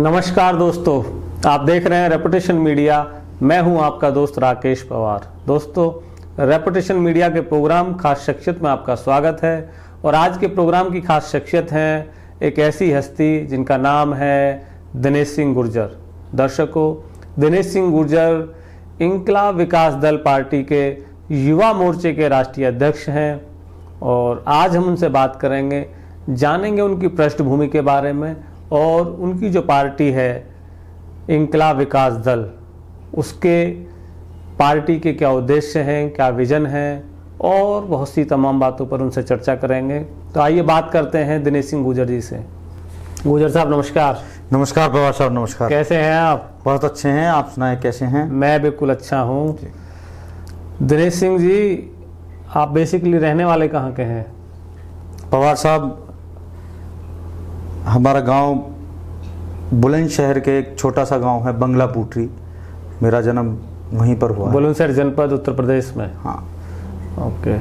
नमस्कार दोस्तों, आप देख रहे हैं रेपुटेशन मीडिया। मैं हूं आपका दोस्त राकेश पवार। दोस्तों, रेपुटेशन मीडिया के प्रोग्राम खास शख्सियत में आपका स्वागत है। और आज के प्रोग्राम की खास शख्सियत हैं एक ऐसी हस्ती जिनका नाम है दिनेश सिंह गुर्जर। दर्शकों, दिनेश सिंह गुर्जर इंकलाब विकास दल पार्टी के युवा मोर्चे के राष्ट्रीय अध्यक्ष हैं और आज हम उनसे बात करेंगे, जानेंगे उनकी पृष्ठभूमि के बारे में और उनकी जो पार्टी है इंकलाब विकास दल, उसके पार्टी के क्या उद्देश्य हैं, क्या विजन है और बहुत सी तमाम बातों पर उनसे चर्चा करेंगे। तो आइए बात करते हैं दिनेश सिंह गुर्जर जी से। गुर्जर साहब नमस्कार। नमस्कार पवार साहब, नमस्कार। कैसे हैं आप? बहुत अच्छे हैं, आप सुनाएं कैसे हैं? मैं बिल्कुल अच्छा हूँ। दिनेश सिंह जी, आप बेसिकली रहने वाले कहाँ के हैं? पवार साहब, हमारा गांव बुलंदशहर के एक छोटा सा गांव है बंगला पुटरी। मेरा जन्म वहीं पर हुआ है। बुलंदशहर जनपद उत्तर प्रदेश में? हाँ। ओके,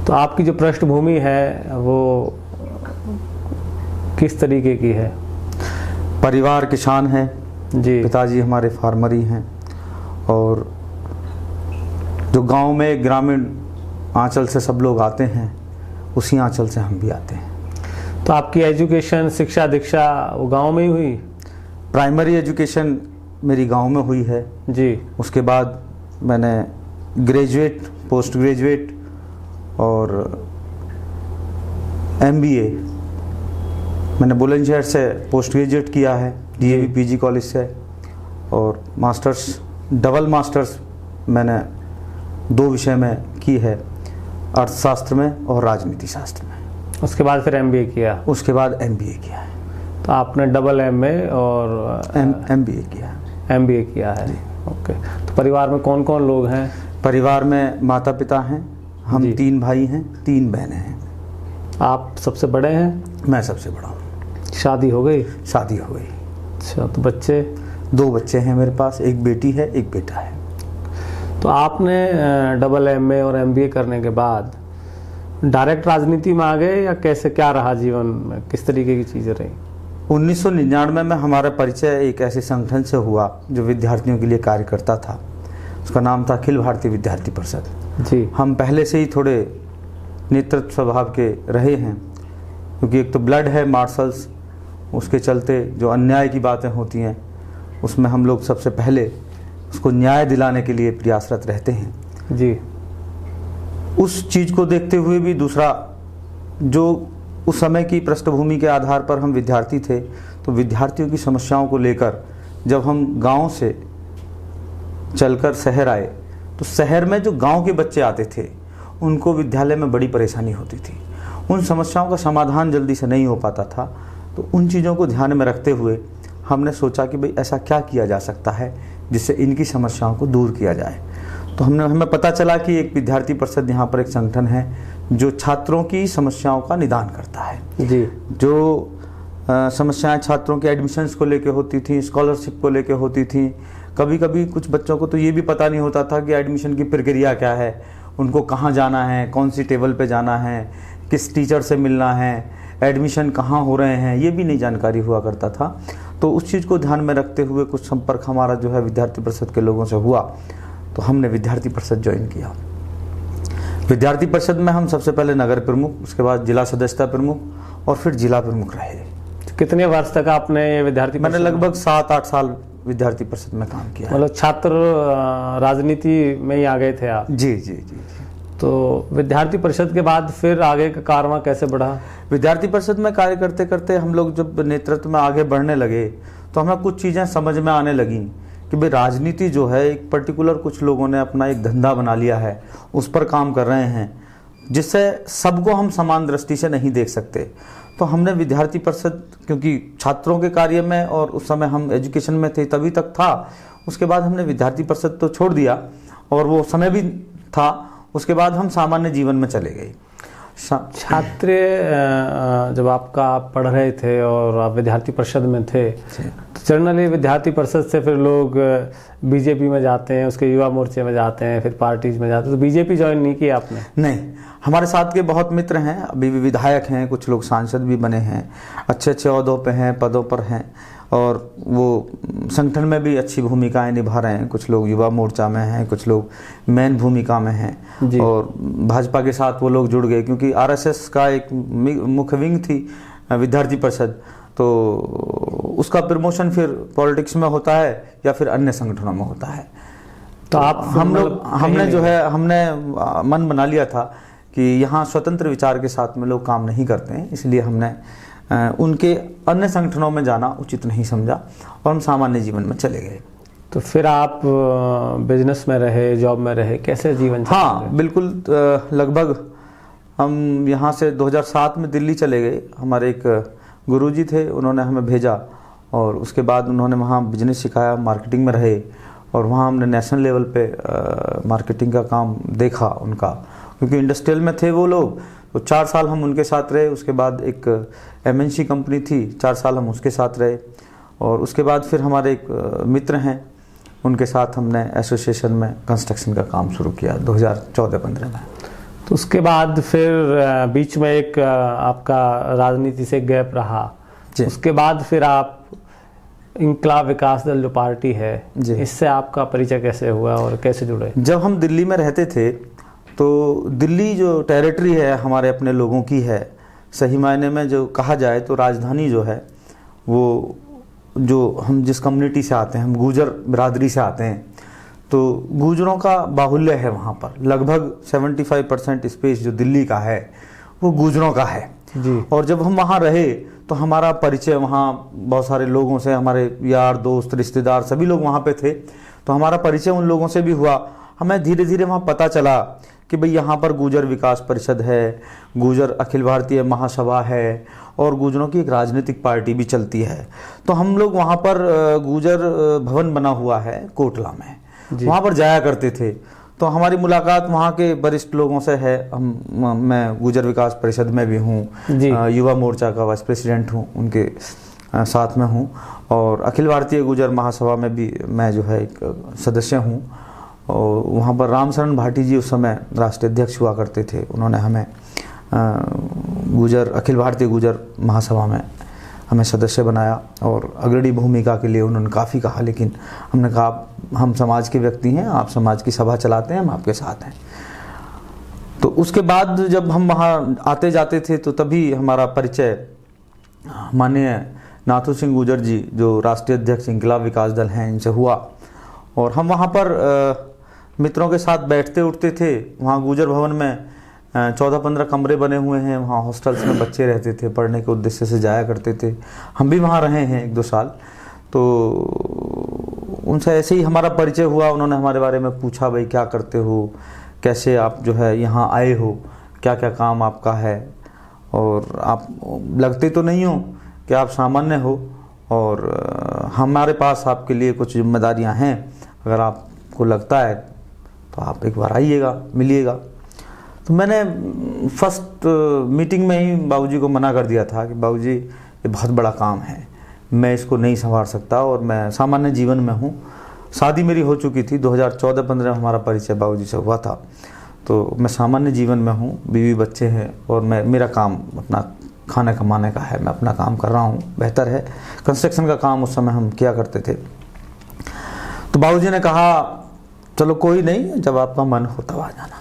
तो आपकी जो पृष्ठभूमि है वो किस तरीके की है? परिवार किसान है जी। पिताजी हमारे फार्मर ही हैं और जो गांव में ग्रामीण आंचल से सब लोग आते हैं, उसी आंचल से हम भी आते हैं। तो आपकी एजुकेशन, शिक्षा दीक्षा वो गांव में ही हुई? प्राइमरी एजुकेशन मेरी गांव में हुई है जी। उसके बाद मैंने ग्रेजुएट, पोस्ट ग्रेजुएट और MBA मैंने बुलंदशहर से पोस्ट ग्रेजुएट किया है DAV PG कॉलेज से, और मास्टर्स, डबल मास्टर्स मैंने 2 विषय में की है, अर्थशास्त्र में और राजनीति शास्त्र में। उसके बाद फिर MBA किया? उसके बाद MBA किया है। तो आपने डबल MA और MBA किया है। MBA किया है। ओके, तो परिवार में कौन कौन लोग हैं? परिवार में माता पिता हैं, हम 3 भाई हैं, 3 बहनें हैं। आप सबसे बड़े हैं? मैं सबसे बड़ा हूँ। शादी हो गई? शादी हो गई। अच्छा, तो बच्चे? 2 बच्चे हैं मेरे पास, एक बेटी है, एक बेटा है। तो आपने डबल MA और MBA करने के बाद डायरेक्ट राजनीति में आ गए या कैसे, क्या रहा जीवन में, किस तरीके की चीज़ें रही? 1999 में हमारा परिचय एक ऐसे संगठन से हुआ जो विद्यार्थियों के लिए कार्य करता था। उसका नाम था अखिल भारतीय विद्यार्थी परिषद। जी। हम पहले से ही थोड़े नेतृत्व स्वभाव के रहे हैं, क्योंकि एक तो ब्लड है मार्शल्स, उसके चलते जो अन्याय की बातें होती हैं उसमें हम लोग सबसे पहले उसको न्याय दिलाने के लिए प्रयासरत रहते हैं। जी। उस चीज़ को देखते हुए भी दूसरा, जो उस समय की पृष्ठभूमि के आधार पर हम विद्यार्थी थे, तो विद्यार्थियों की समस्याओं को लेकर जब हम गांव से चलकर शहर आए, तो शहर में जो गांव के बच्चे आते थे उनको विद्यालय में बड़ी परेशानी होती थी। उन समस्याओं का समाधान जल्दी से नहीं हो पाता था। तो उन चीज़ों को ध्यान में रखते हुए हमने सोचा कि भाई ऐसा क्या किया जा सकता है जिससे इनकी समस्याओं को दूर किया जाए। तो हमें पता चला कि एक विद्यार्थी परिषद यहाँ पर एक संगठन है जो छात्रों की समस्याओं का निदान करता है। जी। जो समस्याएं छात्रों के एडमिशन्स को लेके होती थी, स्कॉलरशिप को लेके होती थी, कभी कभी कुछ बच्चों को तो ये भी पता नहीं होता था कि एडमिशन की प्रक्रिया क्या है, उनको कहाँ जाना है, कौन सी टेबल पे जाना है, किस टीचर से मिलना है, एडमिशन कहाँ हो रहे हैं, ये भी नहीं जानकारी हुआ करता था। तो उस चीज़ को ध्यान में रखते हुए कुछ संपर्क हमारा जो है विद्यार्थी परिषद के लोगों से हुआ, तो हमने विद्यार्थी परिषद ज्वाइन किया। विद्यार्थी परिषद में हम सबसे पहले नगर प्रमुख, उसके बाद जिला सदस्यता प्रमुख और फिर जिला प्रमुख रहे। कितने वर्ष तक आपने ये विद्यार्थी? मैंने लगभग 7-8 साल विद्यार्थी परिषद में काम किया। मतलब छात्र राजनीति में ही आ गए थे आप? जी जी जी। तो विद्यार्थी परिषद के बाद फिर आगे का कारवां कैसे बढ़ा? विद्यार्थी परिषद में कार्य करते करते हम लोग जब नेतृत्व में आगे बढ़ने लगे तो हमें कुछ चीज़ें समझ में आने लगी कि भाई राजनीति जो है एक पर्टिकुलर, कुछ लोगों ने अपना एक धंधा बना लिया है, उस पर काम कर रहे हैं, जिससे सबको हम समान दृष्टि से नहीं देख सकते। तो हमने विद्यार्थी परिषद, क्योंकि छात्रों के कार्य में और उस समय हम एजुकेशन में थे तभी तक था, उसके बाद हमने विद्यार्थी परिषद तो छोड़ दिया और वो समय भी था, उसके बाद हम सामान्य जीवन में चले गए। छात्र जब आप पढ़ रहे थे और आप विद्यार्थी परिषद में थे, तो जनरली विद्यार्थी परिषद से फिर लोग बीजेपी में जाते हैं, उसके युवा मोर्चे में जाते हैं, फिर पार्टीज में जाते हैं। तो बीजेपी ज्वाइन नहीं किया आपने? नहीं, हमारे साथ के बहुत मित्र हैं, अभी भी विधायक हैं, कुछ लोग सांसद भी बने हैं, अच्छे अच्छे ओहदों पे हैं, पदों पर हैं, और वो संगठन में भी अच्छी भूमिकाएं निभा रहे हैं। कुछ लोग युवा मोर्चा में हैं, कुछ लोग मेन भूमिका में हैं और भाजपा के साथ वो लोग जुड़ गए, क्योंकि आरएसएस का एक मुख्य विंग थी विद्यार्थी परिषद, तो उसका प्रमोशन फिर पॉलिटिक्स में होता है या फिर अन्य संगठनों में होता है। तो हमने मन बना लिया था कि यहाँ स्वतंत्र विचार के साथ में लोग काम नहीं करते हैं, इसलिए हमने उनके अन्य संगठनों में जाना उचित नहीं समझा और हम सामान्य जीवन में चले गए। तो फिर आप बिजनेस में रहे, जॉब में रहे, कैसे जीवन? हाँ बिल्कुल, लगभग हम यहाँ से 2007 में दिल्ली चले गए। हमारे एक गुरुजी थे, उन्होंने हमें भेजा और उसके बाद उन्होंने वहाँ बिजनेस सिखाया, मार्केटिंग में रहे और वहाँ हमने नेशनल लेवल पे मार्केटिंग का काम देखा उनका, क्योंकि इंडस्ट्रियल में थे वो लोग। तो 4 साल हम उनके साथ रहे। उसके बाद एक MNC कंपनी थी, 4 साल हम उसके साथ रहे और उसके बाद फिर हमारे एक मित्र हैं, उनके साथ हमने एसोसिएशन में कंस्ट्रक्शन का काम शुरू किया 2014-15 में। तो उसके बाद फिर बीच में एक आपका राजनीति से गैप रहा। उसके बाद फिर आप इंकलाब विकास दल जो पार्टी है, इससे आपका परिचय कैसे हुआ और कैसे जुड़े? जब हम दिल्ली में रहते थे तो दिल्ली जो टेरिटरी है हमारे अपने लोगों की है, सही मायने में जो कहा जाए तो राजधानी जो है वो, जो हम जिस कम्युनिटी से आते हैं, हम गुर्जर बिरादरी से आते हैं, तो गुर्जरों का बाहुल्य है वहाँ पर। लगभग 75% स्पेस जो दिल्ली का है वो गुर्जरों का है जी। और जब हम वहाँ रहे तो हमारा परिचय वहाँ बहुत सारे लोगों से, हमारे यार दोस्त रिश्तेदार सभी लोग वहाँ पे थे, तो हमारा परिचय उन लोगों से भी हुआ। हमें धीरे धीरे वहाँ पता चला कि भाई यहाँ पर गुर्जर विकास परिषद है, गुर्जर अखिल भारतीय महासभा है और गुर्जरों की एक राजनीतिक पार्टी भी चलती है। तो हम लोग वहाँ पर गुर्जर भवन बना हुआ है कोटला में, वहाँ पर जाया करते थे। तो हमारी मुलाकात वहाँ के वरिष्ठ लोगों से है। मैं गुर्जर विकास परिषद में भी हूँ, युवा मोर्चा का वाइस प्रेसिडेंट हूँ, उनके साथ में हूँ और अखिल भारतीय गुर्जर महासभा में भी मैं जो है एक सदस्य हूँ। और वहाँ पर रामशरण भाटी जी उस समय राष्ट्रीय अध्यक्ष हुआ करते थे, उन्होंने हमें गुर्जर अखिल भारतीय गुर्जर महासभा में हमें सदस्य बनाया और अग्रणी भूमिका के लिए उन्होंने काफ़ी कहा, लेकिन हमने कहा हम समाज के व्यक्ति हैं, आप समाज की सभा चलाते हैं, हम आपके साथ हैं। तो उसके बाद जब हम वहाँ आते जाते थे तो तभी हमारा परिचय माननीय नाथू सिंह गुर्जर जी जो राष्ट्रीय अध्यक्ष इंकलाब विकास दल हैं, इनसे हुआ और हम वहाँ पर मित्रों के साथ बैठते उठते थे। वहाँ गुर्जर भवन में 14-15 कमरे बने हुए हैं, वहाँ हॉस्टल्स में बच्चे रहते थे, पढ़ने के उद्देश्य से जाया करते थे। हम भी वहाँ रहे हैं 1-2 साल। तो उनसे ऐसे ही हमारा परिचय हुआ, उन्होंने हमारे बारे में पूछा, भाई क्या करते हो, कैसे आप जो है यहाँ आए हो, क्या क्या काम आपका है और आप लगते तो नहीं हो कि आप सामान्य हो और हमारे पास आपके लिए कुछ जिम्मेदारियाँ हैं, अगर आपको लगता है तो आप एक बार आइएगा, मिलिएगा। तो मैंने फर्स्ट मीटिंग में ही बाबूजी को मना कर दिया था कि बाबूजी ये बहुत बड़ा काम है, मैं इसको नहीं संभाल सकता और मैं सामान्य जीवन में हूँ। शादी मेरी हो चुकी थी, 2014-15 में हमारा परिचय बाबूजी से हुआ था। तो मैं सामान्य जीवन में हूँ, बीवी बच्चे हैं और मेरा काम अपना खाने कमाने का है, मैं अपना काम कर रहा हूँ, बेहतर है। कंस्ट्रक्शन का काम उस समय हम किया करते थे। तो बाबूजी ने कहा चलो कोई नहीं, जब आपका मन हो तब आ जाना।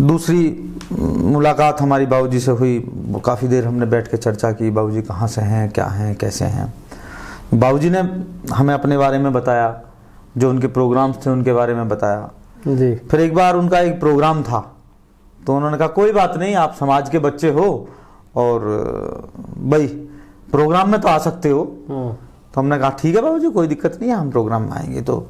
दूसरी मुलाकात हमारी बाबूजी से हुई, काफ़ी देर हमने बैठ के चर्चा की, बाबूजी कहाँ से हैं, क्या हैं, कैसे हैं। बाबूजी ने हमें अपने बारे में बताया, जो उनके प्रोग्राम्स थे उनके बारे में बताया जी। फिर एक बार उनका एक प्रोग्राम था तो उन्होंने कहा कोई बात नहीं, आप समाज के बच्चे हो और भाई प्रोग्राम में तो आ सकते हो। तो हमने कहा ठीक है बाबूजी, कोई दिक्कत नहीं है, हम प्रोग्राम में आएंगे। तो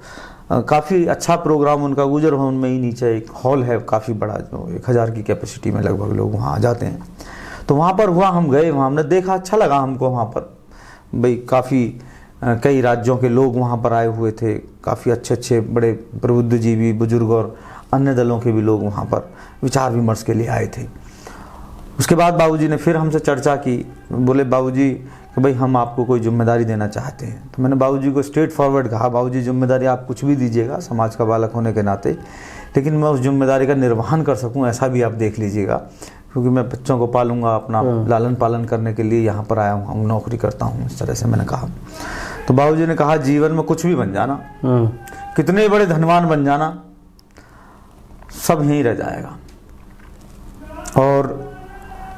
काफ़ी अच्छा प्रोग्राम उनका गुर्जर भवन में ही नीचे एक हॉल है काफ़ी बड़ा, जो 1000 की कैपेसिटी में लगभग लोग वहाँ आ जाते हैं। तो वहाँ पर हुआ, हम गए, वहाँ हमने देखा, अच्छा लगा हमको वहाँ पर। भाई काफ़ी कई राज्यों के लोग वहाँ पर आए हुए थे, काफ़ी अच्छे बड़े प्रबुद्धजीवी बुजुर्ग और अन्य दलों के भी लोग वहाँ पर विचार विमर्श के लिए आए थे। उसके बाद बाबूजी ने फिर हमसे चर्चा की, बोले बाबूजी कि भाई हम आपको कोई जिम्मेदारी देना चाहते हैं। तो मैंने बाबूजी को स्ट्रेट फॉरवर्ड कहा, बाबूजी जिम्मेदारी आप कुछ भी दीजिएगा समाज का बालक होने के नाते, लेकिन मैं उस जिम्मेदारी का निर्वहन कर सकूं ऐसा भी आप देख लीजिएगा। क्योंकि मैं बच्चों को पालूंगा, अपना लालन पालन करने के लिए यहाँ पर आया हूँ, नौकरी करता हूँ, इस तरह से मैंने कहा। तो बाबूजी ने कहा जीवन में कुछ भी बन जाना, कितने बड़े धनवान बन जाना, सब यहीं रह जाएगा, और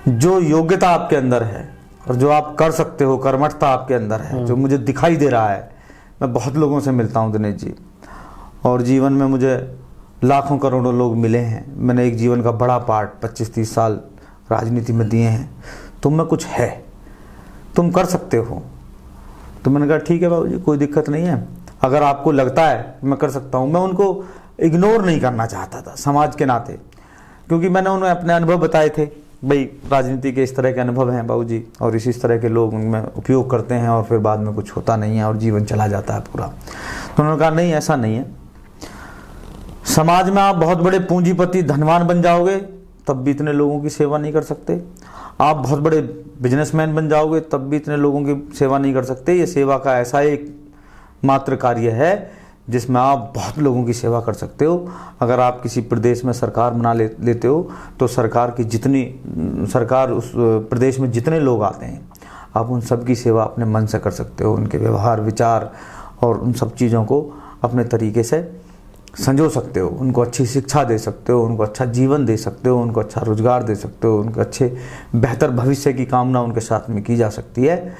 जो योग्यता आपके अंदर है और जो आप कर सकते हो, कर्मठता आपके अंदर है, जो मुझे दिखाई दे रहा है। मैं बहुत लोगों से मिलता हूँ दिनेश जी, और जीवन में मुझे लाखों करोड़ों लोग मिले हैं। मैंने एक जीवन का बड़ा पार्ट 25-30 साल राजनीति में दिए हैं। तुम में कुछ है, तुम कर सकते हो। तो मैंने कहा ठीक है बाबूजी, कोई दिक्कत नहीं है, अगर आपको लगता है मैं कर सकता हूँ। मैं उनको इग्नोर नहीं करना चाहता था समाज के नाते, क्योंकि मैंने उन्हें अपने अनुभव बताए थे। भाई राजनीति के इस तरह के अनुभव हैं बाबूजी, और इस तरह के लोग उनमें उपयोग करते हैं और फिर बाद में कुछ होता नहीं है और जीवन चला जाता है पूरा। तो उन्होंने कहा नहीं, ऐसा नहीं है, समाज में आप बहुत बड़े पूंजीपति धनवान बन जाओगे तब भी इतने लोगों की सेवा नहीं कर सकते। आप बहुत बड़े बिजनेसमैन बन जाओगे तब भी इतने लोगों की सेवा नहीं कर सकते। ये सेवा का ऐसा एक मात्र कार्य है जिसमें आप बहुत लोगों की सेवा कर सकते हो। अगर आप किसी प्रदेश में सरकार बना लेते हो तो सरकार उस प्रदेश में जितने लोग आते हैं आप उन सब की सेवा अपने मन से कर सकते हो। उनके व्यवहार, विचार और उन सब चीज़ों को अपने तरीके से संजो सकते हो, उनको अच्छी शिक्षा दे सकते हो, उनको अच्छा जीवन दे सकते हो, उनको अच्छा रोजगार दे सकते हो, उनके अच्छे बेहतर भविष्य की कामना उनके साथ में की जा सकती है।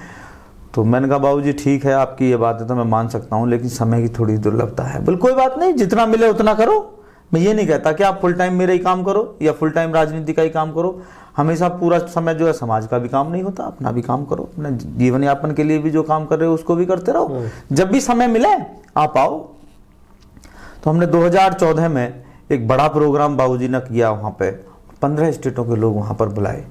तो मैंने कहा बाबूजी ठीक है, आपकी ये बात है तो मैं मान सकता हूँ, लेकिन समय की थोड़ी दुर्लभता है। बोले कोई बात नहीं, जितना मिले उतना करो। मैं ये नहीं कहता कि आप फुल टाइम मेरा ही काम करो या फुल टाइम राजनीति का ही काम करो। हमेशा पूरा समय जो है समाज का भी काम नहीं होता, अपना भी काम करो, अपने जीवन यापन के लिए भी जो काम कर रहे हो उसको भी करते रहो। जब भी समय मिले आप आओ। तो हमने 2014 में एक बड़ा प्रोग्राम बाबूजी ने किया। वहाँ पे 15 स्टेटों के लोग वहाँ पर बुलाए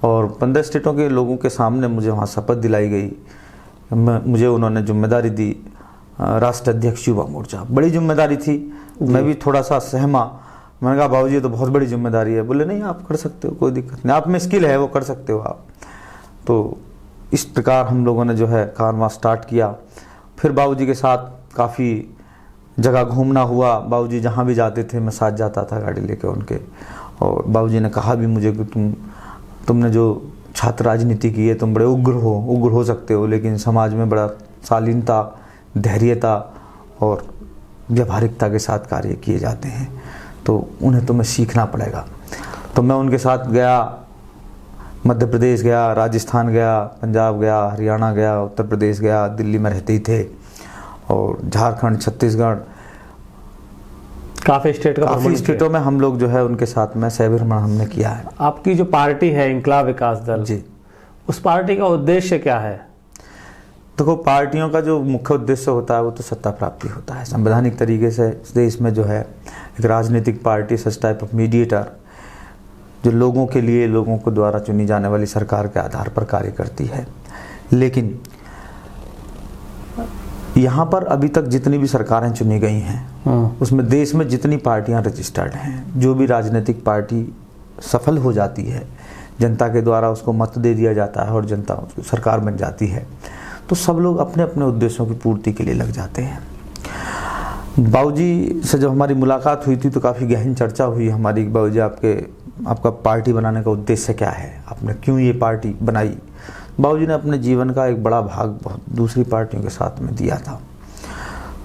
और 15 स्टेटों के लोगों के सामने मुझे वहाँ शपथ दिलाई गई। मुझे उन्होंने जिम्मेदारी दी राष्ट्रीय अध्यक्ष युवा मोर्चा। बड़ी जिम्मेदारी थी, मैं भी थोड़ा सा सहमा। मैंने कहा बाबूजी ये तो बहुत बड़ी जिम्मेदारी है। बोले नहीं, आप कर सकते हो, कोई दिक्कत नहीं, आप में स्किल है, वो कर सकते हो आप। तो इस प्रकार हम लोगों ने जो है कारवां स्टार्ट किया। फिर बाबूजी के साथ काफ़ी जगह घूमना हुआ। बाबूजी जहाँ भी जाते थे मैं साथ जाता था गाड़ी लेकर उनके। और बाबूजी ने कहा भी मुझे कि तुमने जो छात्र राजनीति की है, तुम बड़े उग्र हो सकते हो, लेकिन समाज में बड़ा शालीनता, धैर्यता और व्यावहारिकता के साथ कार्य किए जाते हैं, तो उन्हें तुम्हें सीखना पड़ेगा। तो मैं उनके साथ गया, मध्य प्रदेश गया, राजस्थान गया, पंजाब गया, हरियाणा गया, उत्तर प्रदेश गया, दिल्ली में रहते ही थे, और झारखंड, छत्तीसगढ़, काफ़ी स्टेटों में हम लोग जो है उनके साथ में सह भ्रमण हमने किया है। आपकी जो पार्टी है इंकलाब विकास दल जी, उस पार्टी का उद्देश्य क्या है? देखो, पार्टियों का जो मुख्य उद्देश्य होता है वो तो सत्ता प्राप्ति होता है। संवैधानिक तरीके से इस देश में जो है एक राजनीतिक party such type of mediator जो लोगों के लिए, लोगों को द्वारा चुनी जाने वाली सरकार के आधार पर कार्य करती है। लेकिन यहाँ पर अभी तक जितनी भी सरकारें चुनी गई हैं उसमें देश में जितनी पार्टियाँ रजिस्टर्ड हैं, जो भी राजनीतिक पार्टी सफल हो जाती है, जनता के द्वारा उसको मत दे दिया जाता है और जनता उसको सरकार बन जाती है, तो सब लोग अपने अपने उद्देश्यों की पूर्ति के लिए लग जाते हैं। बाबूजी से जब हमारी मुलाकात हुई थी तो काफ़ी गहन चर्चा हुई हमारी। बाबूजी आपका पार्टी बनाने का उद्देश्य क्या है, आपने क्यों ये पार्टी बनाई? बाबूजी ने अपने जीवन का एक बड़ा भाग बहुत दूसरी पार्टियों के साथ में दिया था।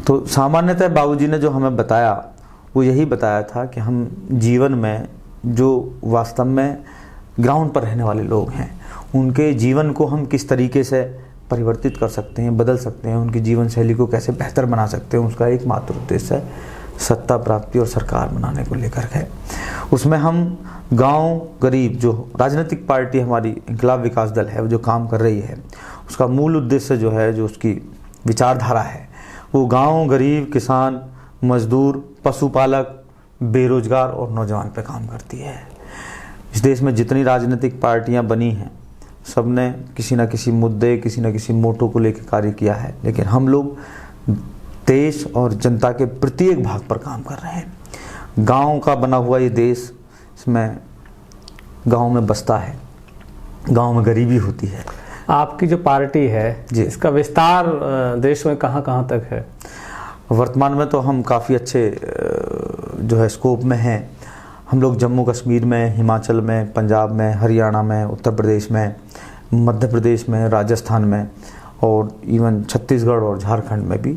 तो सामान्यतः बाबूजी ने जो हमें बताया वो यही बताया था कि हम जीवन में जो वास्तव में ग्राउंड पर रहने वाले लोग हैं उनके जीवन को हम किस तरीके से परिवर्तित कर सकते हैं, बदल सकते हैं, उनकी जीवन शैली को कैसे बेहतर बना सकते हैं, उसका एकमात्र उद्देश्य सत्ता प्राप्ति और सरकार बनाने को लेकर है। उसमें हम गांव गरीब, जो राजनीतिक पार्टी हमारी इंकलाब विकास दल है वो जो काम कर रही है, उसका मूल उद्देश्य जो है, जो उसकी विचारधारा है, वो गांव गरीब, किसान, मजदूर, पशुपालक, बेरोजगार और नौजवान पे काम करती है। इस देश में जितनी राजनीतिक पार्टियां बनी हैं सबने किसी न किसी मुद्दे, किसी न किसी मोटो को लेकर कार्य किया है, लेकिन हम लोग देश और जनता के प्रत्येक भाग पर काम कर रहे हैं। गांव का बना हुआ ये देश, इसमें गांव में बसता है, गांव में गरीबी होती है। आपकी जो पार्टी है इसका विस्तार देश में कहाँ तक है? वर्तमान में तो हम काफ़ी अच्छे जो है स्कोप में हैं। हम लोग जम्मू कश्मीर में, हिमाचल में, पंजाब में, हरियाणा में, उत्तर प्रदेश में, मध्य प्रदेश में, राजस्थान में और इवन छत्तीसगढ़ और झारखंड में भी,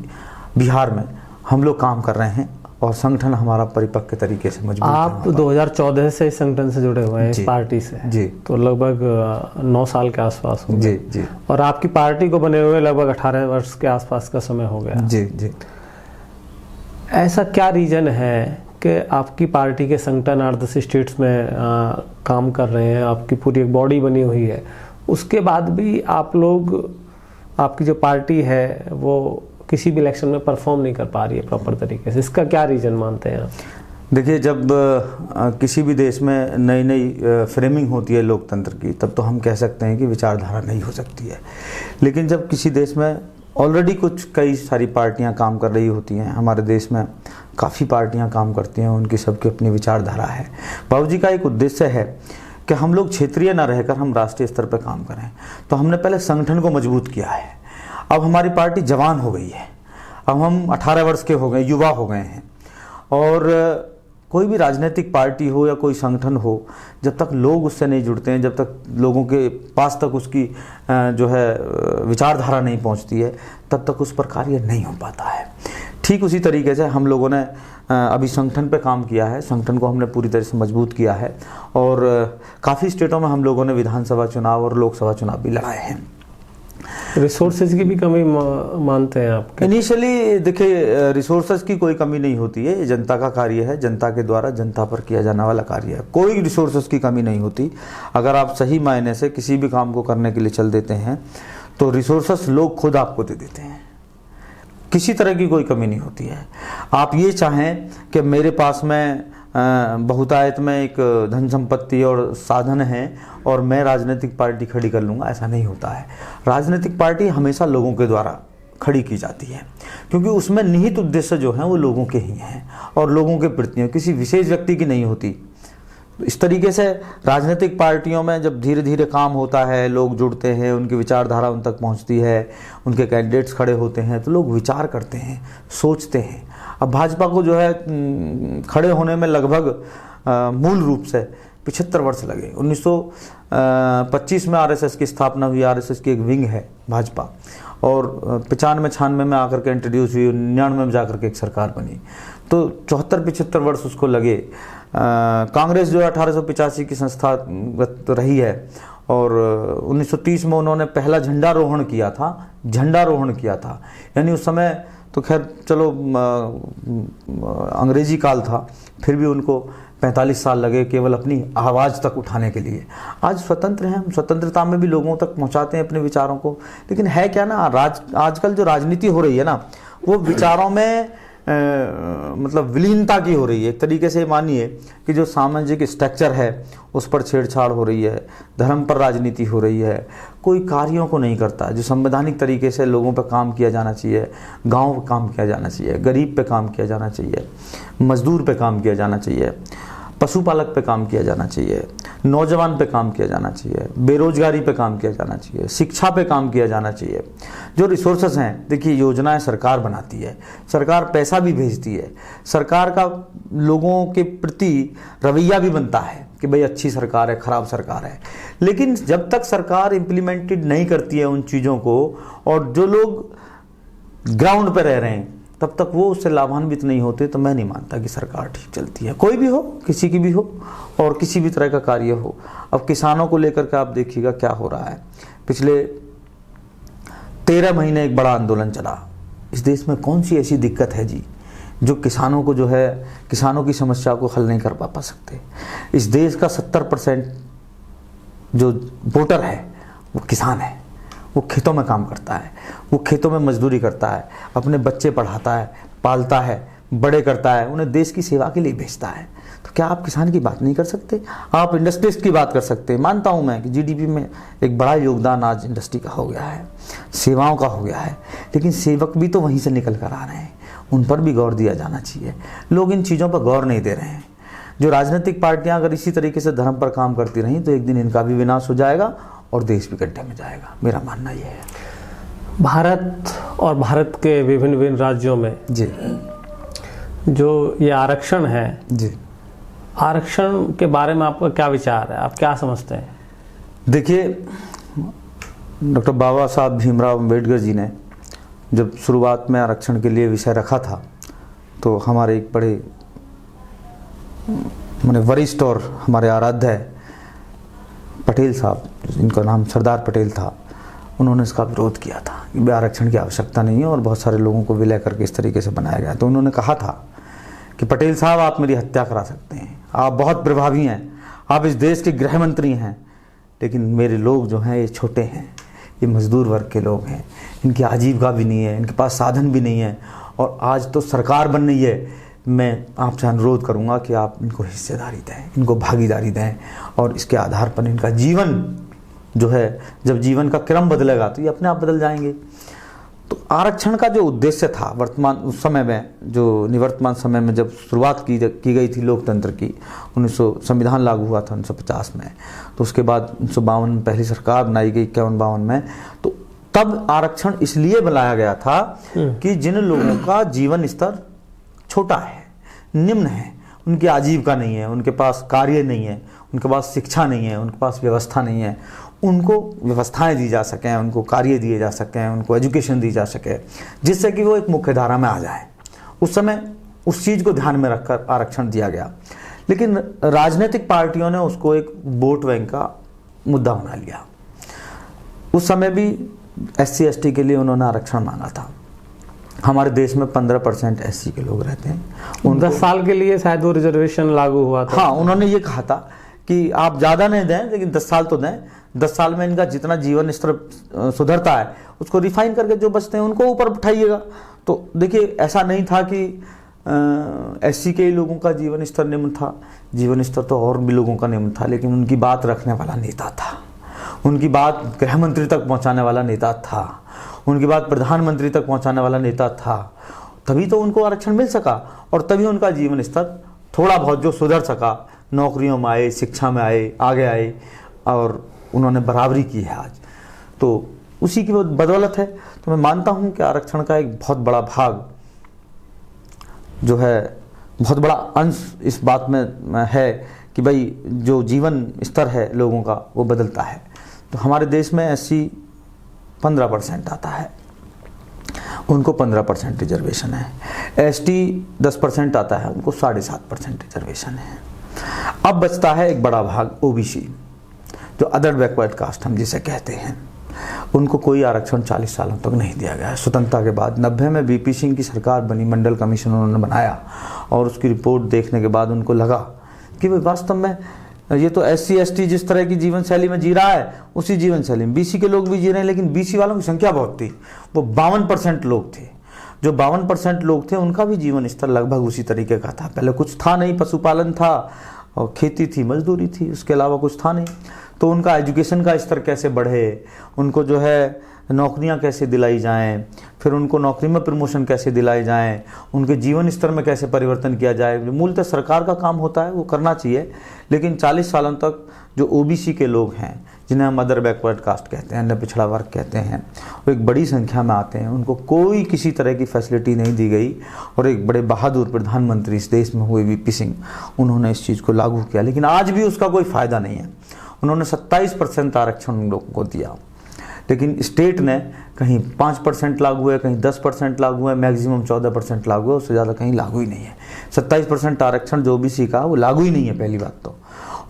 बिहार में हम लोग काम कर रहे हैं और संगठन हमारा परिपक्व तरीके से मजबूत है। आप 2014 से इस संगठन से जुड़े हुए हैं, इस पार्टी से जी, तो लगभग 9 साल के आसपास हो गए। जी जी। और आपकी पार्टी को बने हुए लगभग 18 वर्ष के आसपास का समय हो गया। जी जी। ऐसा क्या रीजन है कि आपकी पार्टी के संगठन 8-10 स्टेट्स में काम कर रहे हैं, आपकी पूरी एक बॉडी बनी हुई है, उसके बाद भी आप लोग, आपकी जो पार्टी है वो किसी भी इलेक्शन में परफॉर्म नहीं कर पा रही है प्रॉपर तरीके से? इसका क्या रीजन मानते हैं आप? देखिए, जब किसी भी देश में नई नई फ्रेमिंग होती है लोकतंत्र की, तब तो हम कह सकते हैं कि विचारधारा नहीं हो सकती है। लेकिन जब किसी देश में ऑलरेडी कई सारी पार्टियां काम कर रही होती हैं, हमारे देश में काफ़ी पार्टियां काम करती हैं, उनकी सबकी अपनी विचारधारा है। बाबूजी का एक उद्देश्य है कि हम लोग क्षेत्रीय ना रहकर हम राष्ट्रीय स्तर पर काम करें। तो हमने पहले संगठन को मजबूत किया है। अब हमारी पार्टी जवान हो गई है, अब हम 18 वर्ष के हो गए, युवा हो गए हैं। और कोई भी राजनीतिक पार्टी हो या कोई संगठन हो, जब तक लोग उससे नहीं जुड़ते हैं, जब तक लोगों के पास तक उसकी जो है विचारधारा नहीं पहुंचती है, तब तक उस पर कार्य नहीं हो पाता है। ठीक उसी तरीके से हम लोगों ने अभी संगठन पे काम किया है, संगठन को हमने पूरी तरह से मजबूत किया है और काफ़ी स्टेटों में हम लोगों ने विधानसभा चुनाव और लोकसभा चुनाव भी लड़ाए हैं। रिसोर्सेज की भी कमी मानते हैं आप? इनिशियली देखिए, रिसोर्सेज की कोई कमी नहीं होती है, ये जनता का कार्य है, जनता के द्वारा जनता पर किया जाने वाला कार्य है, कोई रिसोर्सेज की कमी नहीं होती। अगर आप सही मायने से किसी भी काम को करने के लिए चल देते हैं तो रिसोर्सेज लोग खुद आपको दे देते हैं, किसी तरह की कोई कमी नहीं होती है। आप ये चाहें कि मेरे पास में बहुतायत में एक धन संपत्ति और साधन है और मैं राजनीतिक पार्टी खड़ी कर लूँगा, ऐसा नहीं होता है। राजनीतिक पार्टी हमेशा लोगों के द्वारा खड़ी की जाती है, क्योंकि उसमें निहित उद्देश्य जो हैं वो लोगों के ही हैं और लोगों के प्रति हैं, किसी विशेष व्यक्ति की नहीं होती। इस तरीके से राजनीतिक पार्टियों में जब धीरे धीरे काम होता है, लोग जुड़ते हैं, उनकी विचारधारा उन तक पहुंचती है, उनके कैंडिडेट्स खड़े होते हैं, तो लोग विचार करते हैं, सोचते हैं। अब भाजपा को जो है खड़े होने में लगभग मूल रूप से 75 वर्ष लगे। 1925 में आरएसएस की स्थापना हुई, आरएसएस की एक विंग है भाजपा, और 95-96 में आकर के इंट्रोड्यूस हुई, 99 में जाकर के एक सरकार बनी। तो 74-75 वर्ष उसको लगे। कांग्रेस जो 1885 की संस्थागत रही है और 1930 में उन्होंने पहला झंडारोहण किया था, यानी उस समय तो खैर चलो अंग्रेजी काल था, फिर भी उनको 45 साल लगे केवल अपनी आवाज़ तक उठाने के लिए। आज स्वतंत्र हैं, हम स्वतंत्रता में भी लोगों तक पहुंचाते हैं अपने विचारों को। लेकिन है क्या ना, आजकल जो राजनीति हो रही है ना, वो विचारों में मतलब विलीनता की हो रही है। एक तरीके से मानिए कि जो सामाजिक स्ट्रक्चर है उस पर छेड़छाड़ हो रही है, धर्म पर राजनीति हो रही है, कोई कार्यों को नहीं करता। जो संवैधानिक तरीके से लोगों पर काम किया जाना चाहिए, गांव पर काम किया जाना चाहिए, गरीब पे काम किया जाना चाहिए, मजदूर पे काम किया जाना चाहिए, पशुपालक पे काम किया जाना चाहिए, नौजवान पे काम किया जाना चाहिए, बेरोजगारी पे काम किया जाना चाहिए, शिक्षा पे काम किया जाना चाहिए। जो रिसोर्सेस हैं, देखिए योजनाएं सरकार बनाती है, सरकार पैसा भी भेजती है, सरकार का लोगों के प्रति रवैया भी बनता है कि भाई अच्छी सरकार है, खराब सरकार है। लेकिन जब तक सरकार इम्प्लीमेंटेड नहीं करती है उन चीज़ों को, और जो लोग ग्राउंड पे रह रहे हैं तब तक वो उससे लाभान्वित नहीं होते, तो मैं नहीं मानता कि सरकार ठीक चलती है। कोई भी हो, किसी की भी हो और किसी भी तरह का कार्य हो। अब किसानों को लेकर के आप देखिएगा क्या हो रहा है। पिछले 13 महीने एक बड़ा आंदोलन चला। इस देश में कौन सी ऐसी दिक्कत है जी जो किसानों को जो है, किसानों की समस्या को हल नहीं कर पा सकते। इस देश का 70% जो वोटर है वो किसान है। वो खेतों में काम करता है, वो खेतों में मजदूरी करता है, अपने बच्चे पढ़ाता है, पालता है, बड़े करता है, उन्हें देश की सेवा के लिए भेजता है। तो क्या आप किसान की बात नहीं कर सकते? आप इंडस्ट्रिस्ट की बात कर सकते हैं। मानता हूं मैं कि जीडीपी में एक बड़ा योगदान आज इंडस्ट्री का हो गया है, सेवाओं का हो गया है, लेकिन सेवक भी तो वहीं से निकल कर आ रहे हैं, उन पर भी गौर दिया जाना चाहिए। लोग इन चीज़ों पर गौर नहीं दे रहे हैं। जो राजनीतिक पार्टियां अगर इसी तरीके से धर्म पर काम करती रहीं तो एक दिन इनका भी विनाश हो जाएगा और देश भी गड्ढे में जाएगा। मेरा मानना यह है। भारत और भारत के विभिन्न राज्यों में जी जो ये आरक्षण है जी, आरक्षण के बारे में आपका क्या विचार है, आप क्या समझते हैं? देखिए, डॉक्टर बाबा साहब भीमराव अम्बेडकर जी ने जब शुरुआत में आरक्षण के लिए विषय रखा था, तो हमारे एक बड़े माने वरिष्ठ और हमारे आराध्य है पटेल साहब, जिनका नाम सरदार पटेल था, उन्होंने इसका विरोध किया था कि आरक्षण की आवश्यकता नहीं है और बहुत सारे लोगों को विलय करके इस तरीके से बनाया गया। तो उन्होंने कहा था कि पटेल साहब, आप मेरी हत्या करा सकते हैं, आप बहुत प्रभावी हैं, आप इस देश के गृह मंत्री हैं, लेकिन मेरे लोग जो हैं ये छोटे हैं, ये मजदूर वर्ग के लोग हैं, इनकी आजीविका भी नहीं है, इनके पास साधन भी नहीं है, और आज तो सरकार बन रही है। मैं आपसे अनुरोध करूंगा कि आप इनको हिस्सेदारी दें, इनको भागीदारी दें, और इसके आधार पर इनका जीवन जो है, जब जीवन का क्रम बदलेगा तो ये अपने आप बदल जाएंगे। तो आरक्षण का जो उद्देश्य था वर्तमान उस समय में, जो निवर्तमान समय में जब शुरुआत की गई थी लोकतंत्र की, 1900 संविधान लागू हुआ था 1950 में, तो उसके बाद 1952 में पहली सरकार बनाई गई 51-52 में, तो तब आरक्षण इसलिए बनाया गया था कि जिन लोगों का जीवन स्तर छोटा है, निम्न है, उनकी आजीविका नहीं है, उनके पास कार्य नहीं है, उनके पास शिक्षा नहीं है, उनके पास व्यवस्था नहीं है, उनको व्यवस्थाएं दी जा सकें, उनको कार्य दिए जा सकें, उनको एजुकेशन दी जा सके, जिससे कि वो एक मुख्य धारा में आ जाए। उस समय उस चीज़ को ध्यान में रखकर आरक्षण दिया गया, लेकिन राजनीतिक पार्टियों ने उसको एक वोट बैंक का मुद्दा बना लिया। उस समय भी SC ST के लिए उन्होंने आरक्षण मांगा था। हमारे देश में 15% SC के लोग रहते हैं। 10 साल के लिए शायद वो रिजर्वेशन लागू हुआ था। हाँ, उन्होंने ये कहा था कि आप ज़्यादा नहीं दें, लेकिन 10 साल तो दें, 10 साल में इनका जितना जीवन स्तर सुधरता है उसको रिफाइन करके जो बचते हैं उनको ऊपर उठाइएगा। तो देखिए, ऐसा नहीं था कि SC के लोगों का जीवन स्तर निम्न था, जीवन स्तर तो और भी लोगों का निम्न था, लेकिन उनकी बात रखने वाला नेता था, उनकी बात गृह मंत्री तक पहुंचाने वाला नेता था, उनकी बात प्रधानमंत्री तक पहुंचाने वाला नेता था, तभी तो उनको आरक्षण मिल सका, और तभी उनका जीवन स्तर थोड़ा बहुत जो सुधर सका, नौकरियों में आए, शिक्षा में आए, आगे आए, और उन्होंने बराबरी की है आज। तो उसी की बदौलत है। तो मैं मानता हूं कि आरक्षण का एक बहुत बड़ा भाग जो है, बहुत बड़ा अंश इस बात में है कि भाई जो जीवन स्तर है लोगों का वो बदलता है। तो हमारे देश में SC 15% आता है, उनको 15% रिजर्वेशन है। ST 10% आता है, उनको 7.5% रिजर्वेशन है। अब बचता है एक बड़ा भाग OBC, जो अदर बैकवर्ड कास्ट हम जिसे कहते हैं। उनको कोई आरक्षण 40 सालों तक नहीं दिया गया है। स्वतंत्रता के बाद 90 में BP सिंह की सरकार बनी, मंडल कमीशन उन्होंने बनाया, और उसकी रिपोर्ट देखने के बाद उनको लगा कि भाई वास्तव में ये तो SC ST जिस तरह की जीवन शैली में जी रहा है उसी जीवन शैली में BC के लोग भी जी रहे हैं, लेकिन BC वालों की संख्या बहुत थी, वो 52% लोग थे। जो 52% लोग थे उनका भी जीवन स्तर लगभग उसी तरीके का था। पहले कुछ था नहीं, पशुपालन था और खेती थी, मजदूरी थी, उसके अलावा कुछ था नहीं। तो उनका एजुकेशन का स्तर कैसे बढ़े, उनको जो है नौकरियां कैसे दिलाई जाएं, फिर उनको नौकरी में प्रमोशन कैसे दिलाई जाएं, उनके जीवन स्तर में कैसे परिवर्तन किया जाए, मूलतः सरकार का काम होता है, वो करना चाहिए। लेकिन 40 सालों तक जो OBC के लोग हैं, जिन्हें हम अदर बैकवर्ड कास्ट कहते हैं, अन्य पिछड़ा वर्ग कहते हैं, वो एक बड़ी संख्या में आते हैं, उनको कोई किसी तरह की फैसिलिटी नहीं दी गई। और एक बड़े बहादुर प्रधानमंत्री इस देश में हुए BP सिंह, उन्होंने इस चीज़ को लागू किया, लेकिन आज भी उसका कोई फ़ायदा नहीं है। उन्होंने 27% आरक्षण उन लोगों को दिया, लेकिन स्टेट ने कहीं 5% लागू है, कहीं 10% लागू है, मैक्सिमम 14% लागू है, उससे ज़्यादा कहीं लागू ही नहीं है। 27% आरक्षण जो OBC का वो लागू ही नहीं है पहली बात तो।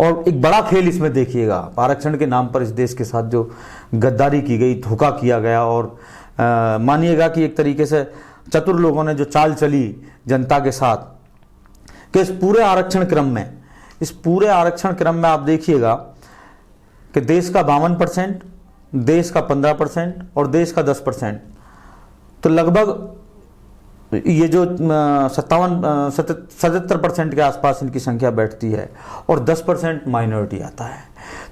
और एक बड़ा खेल इसमें देखिएगा, आरक्षण के नाम पर इस देश के साथ जो गद्दारी की गई, धोखा किया गया, और मानिएगा कि एक तरीके से चतुर लोगों ने जो चाल चली जनता के साथ, कि इस पूरे आरक्षण क्रम में आप देखिएगा कि देश का 52%, देश का 15% और देश का 10%, तो लगभग ये जो 77% के आसपास इनकी संख्या बैठती है, और 10% माइनॉरिटी आता है,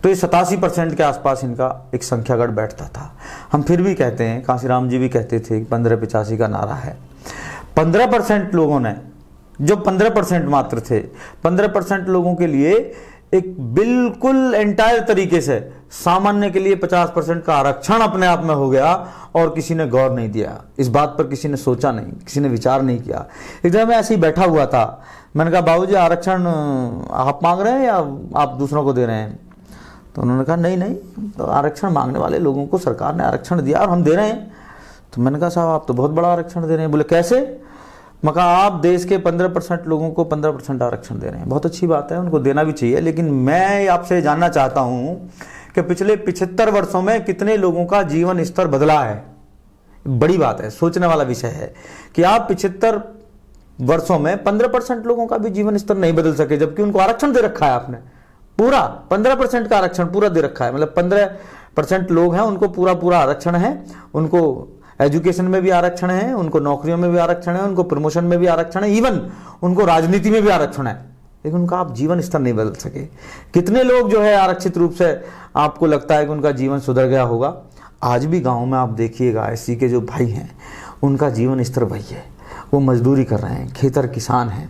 तो ये 87% के आसपास इनका एक संख्यागढ़ बैठता था। हम फिर भी कहते हैं, कांशीराम जी भी कहते थे 1585 का नारा है। 15% लोगों ने, जो 15% मात्र थे, 15% लोगों के लिए एक बिल्कुल एंटायर तरीके से सामान्य के लिए 50% का आरक्षण अपने आप में हो गया और किसी ने गौर नहीं दिया, इस बात पर किसी ने सोचा नहीं, किसी ने विचार नहीं किया। एक दिन मैं ऐसे ही बैठा हुआ था, मैंने कहा बाबूजी आरक्षण आप मांग रहे हैं या आप दूसरों को दे रहे हैं? तो उन्होंने कहा नहीं नहीं, तो आरक्षण मांगने वाले लोगों को सरकार ने आरक्षण दिया और हम दे रहे हैं। तो मैंने कहा साहब आप तो बहुत बड़ा आरक्षण दे रहे हैं। बोले कैसे? मैं कहा आप देश के 15% लोगों को 15% आरक्षण दे रहे हैं, बहुत अच्छी बात है, उनको देना भी चाहिए, लेकिन मैं आपसे जानना चाहता हूं कि पिछले 75 वर्षों में कितने लोगों का जीवन स्तर बदला है। बड़ी बात है, सोचने वाला विषय है कि आप 75 वर्षों में 15% लोगों का भी जीवन स्तर नहीं बदल सके, जबकि उनको आरक्षण दे रखा है आपने, पूरा 15% का आरक्षण पूरा दे रखा है। मतलब 15% लोग हैं उनको पूरा आरक्षण है, उनको एजुकेशन में भी आरक्षण है, उनको नौकरियों में भी आरक्षण है, उनको प्रमोशन में भी आरक्षण है, इवन उनको राजनीति में भी आरक्षण है, लेकिन उनका आप जीवन स्तर नहीं बदल सके। कितने लोग जो है आरक्षित रूप से आपको लगता है कि उनका जीवन सुधर गया होगा? आज भी गांव में आप देखिएगा एससी के जो भाई हैं उनका जीवन स्तर वही है, वो मजदूरी कर रहे हैं, खेतर किसान हैं,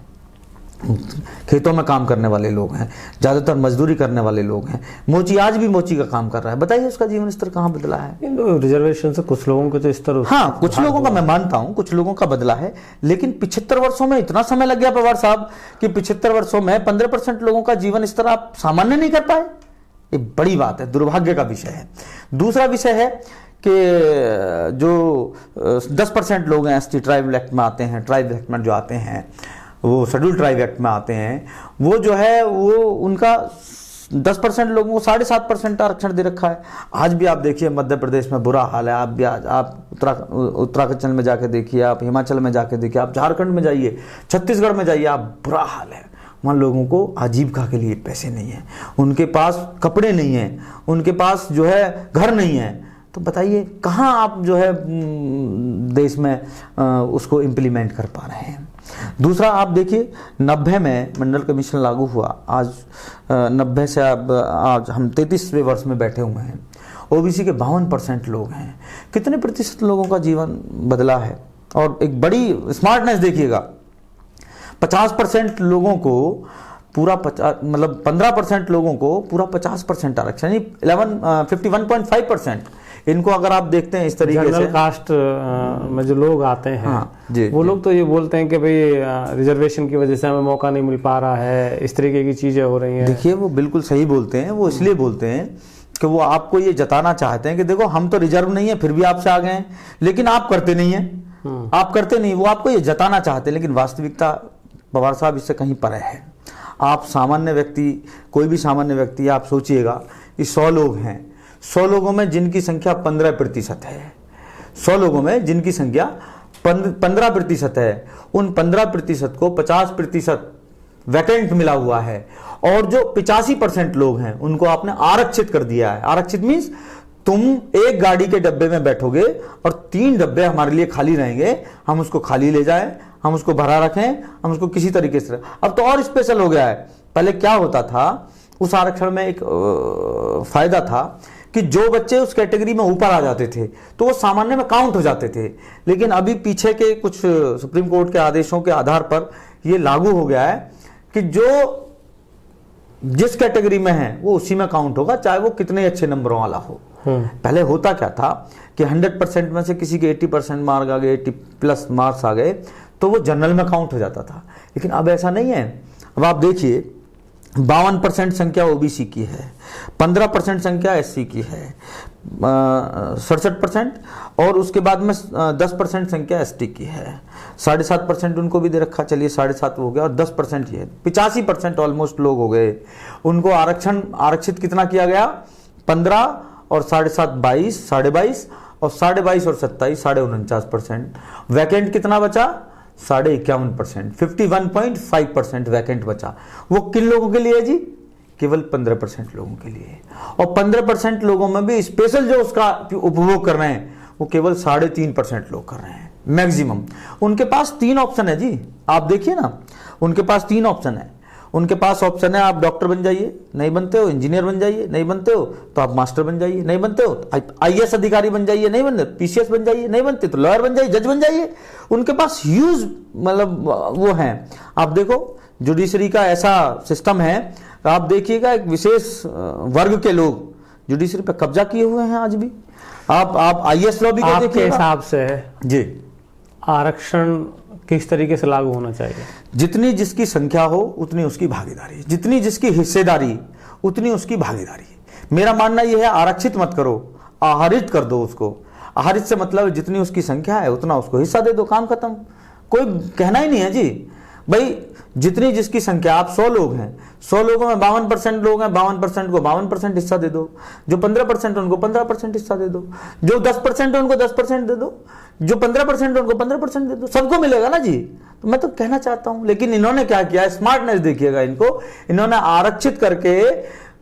खेतों में काम करने वाले लोग हैं, ज्यादातर मजदूरी करने वाले लोग हैं। मोची आज भी मोची का काम कर रहा है, बताइए उसका जीवन स्तर कहाँ बदला है? रिजर्वेशन से कुछ लोगों के तो स्तर, हाँ कुछ लोगों का मैं मानता हूं, कुछ लोगों का बदला है, लेकिन 75 वर्षों में इतना समय लग गया पवार साहब कि 75 वर्षों में 15% लोगों का जीवन स्तर आप सामान्य नहीं कर पाए। ये बड़ी बात है, दुर्भाग्य का विषय है। दूसरा विषय है कि जो 10% लोग हैं एसटी ट्राइबल एक्ट में आते हैं, ट्राइबल एक्ट में जो आते हैं, वो शेड्यूल ट्राइब एक्ट में आते हैं, वो जो है वो उनका 10% लोगों को 7.5% आरक्षण दे रखा है। आज भी आप देखिए मध्य प्रदेश में बुरा हाल है, आप भी आप उत्तराखंड में जाके देखिए, आप हिमाचल में जाके देखिए, आप झारखंड में जाइए, छत्तीसगढ़ में जाइए, आप बुरा हाल है। वहाँ लोगों को आजीविका के लिए पैसे नहीं है, उनके पास कपड़े नहीं हैं, उनके पास जो है घर नहीं है। तो बताइए कहाँ आप जो है देश में उसको इम्प्लीमेंट कर पा रहे हैं? दूसरा आप देखिए 90 में मंडल कमीशन लागू हुआ, आज 90 से अब आज हम 33वें वर्ष में बैठे हुए हैं। ओबीसी के 52% लोग हैं, कितने प्रतिशत लोगों का जीवन बदला है? और एक बड़ी स्मार्टनेस देखिएगा, 50% लोगों को पूरा मतलब 15% लोगों को पूरा 50% आरक्षण, 51.5%। इनको अगर आप देखते हैं इस तरीके से, जनरल कास्ट में जो लोग आते हैं, हाँ, जी, वो लोग तो ये बोलते हैं कि भाई रिजर्वेशन की वजह से हमें मौका नहीं मिल पा रहा है, इस तरीके की चीजें हो रही हैं। देखिए वो बिल्कुल सही बोलते हैं, वो इसलिए बोलते हैं कि वो आपको ये जताना चाहते हैं कि देखो हम तो रिजर्व नहीं है फिर भी आपसे आ गए हैं, लेकिन आप करते नहीं है, आप करते नहीं, वो आपको ये जताना चाहते हैं। लेकिन वास्तविकता पवार साहब इससे कहीं परे है। आप सामान्य व्यक्ति, कोई भी सामान्य व्यक्ति, आप सोचिएगा कि 100 लोग हैं, 100 लोगों में जिनकी संख्या 15% है, 100 लोगों में जिनकी संख्या 15% है, उन 15% को 50% वैकेंट मिला हुआ है, और जो 85% लोग हैं उनको आपने आरक्षित कर दिया है। आरक्षित मीन्स तुम एक गाड़ी के डब्बे में बैठोगे और 3 डब्बे हमारे लिए खाली रहेंगे, हम उसको खाली ले जाएं, हम उसको भरा रखें, हम उसको किसी तरीके से। अब तो और स्पेशल हो गया है। पहले क्या होता था, उस आरक्षण में एक फायदा था कि जो बच्चे उस कैटेगरी में ऊपर आ जाते थे तो वो सामान्य में काउंट हो जाते थे, लेकिन अभी पीछे के कुछ सुप्रीम कोर्ट के आदेशों के आधार पर ये लागू हो गया है कि जो जिस कैटेगरी में है वो उसी में काउंट होगा, चाहे वो कितने अच्छे नंबरों वाला हो। पहले होता क्या था कि 100% में से किसी के 80% मार्क आ गए, 80+ मार्क्स आ गए तो वो जनरल में काउंट हो जाता था, लेकिन अब ऐसा नहीं है। अब आप देखिए 52% संख्या ओबीसी की है, 15% संख्या एससी की है, 67%, और उसके बाद में 10% संख्या एसटी की है, 7.5% उनको भी दे रखा, चलिए 7.5 हो गया, और 10% ये 85% ऑलमोस्ट लोग हो गए, उनको आरक्षित कितना किया गया? 15 और 7.5 22, 22.5 और 22.5 और 27 49%। वैकेंट कितना बचा? 51.5%, 51.5% वैकेंट बचा। वो किन लोगों के लिए जी? केवल 15% लोगों के लिए, और 15% लोगों में भी स्पेशल जो उसका उपभोग कर रहे हैं वो केवल 3.5% लोग कर रहे हैं मैक्सिमम। उनके पास 3 ऑप्शन है जी, आप देखिए ना, उनके पास 3 ऑप्शन है। उनके पास ऑप्शन है, आप डॉक्टर बन जाइए, नहीं बनते हो, इंजीनियर बन जाइए, नहीं बनते हो तो आप मास्टर बन जाइए, नहीं बनते हो तो आईएएस अधिकारी बन जाइए, नहीं बनते पीसीएस बन जाइए, नहीं बनते तो लॉयर बन जाइए, जज बन जाइए। उनके पास ह्यूज मतलब वो है। आप देखो जुडिशरी का ऐसा सिस्टम है, आप देखिएगा एक विशेष वर्ग के लोग जुडिशरी पे कब्जा किए हुए हैं आज भी। आप आईएएस लॉबी को आपके देखिएगा। हिसाब से जी, आरक्षण किस तरीके से लागू होना चाहिए? जितनी जिसकी संख्या हो उतनी उसकी भागीदारी, जितनी जिसकी हिस्सेदारी उतनी उसकी भागीदारी। मेरा मानना यह है आरक्षित मत करो, आहरित कर दो उसको। आहरित से मतलब जितनी उसकी संख्या है उतना उसको हिस्सा दे दो, काम खत्म। कोई कहना ही नहीं है जी भाई, जितनी जिसकी संख्या, आप 100 लोग हैं, 100 लोगों में 52% लोग हैं, 52% को 52% हिस्सा दे दो, जो 15% उनको 15% हिस्सा दे दो, जो 10% है उनको 10% दे दो, जो 15% है उनको 15% दे दो, सबको मिलेगा ना जी। तो मैं तो कहना चाहता हूं, लेकिन इन्होंने क्या किया, स्मार्टनेस देखिएगा इनको, इन्होंने आरक्षित करके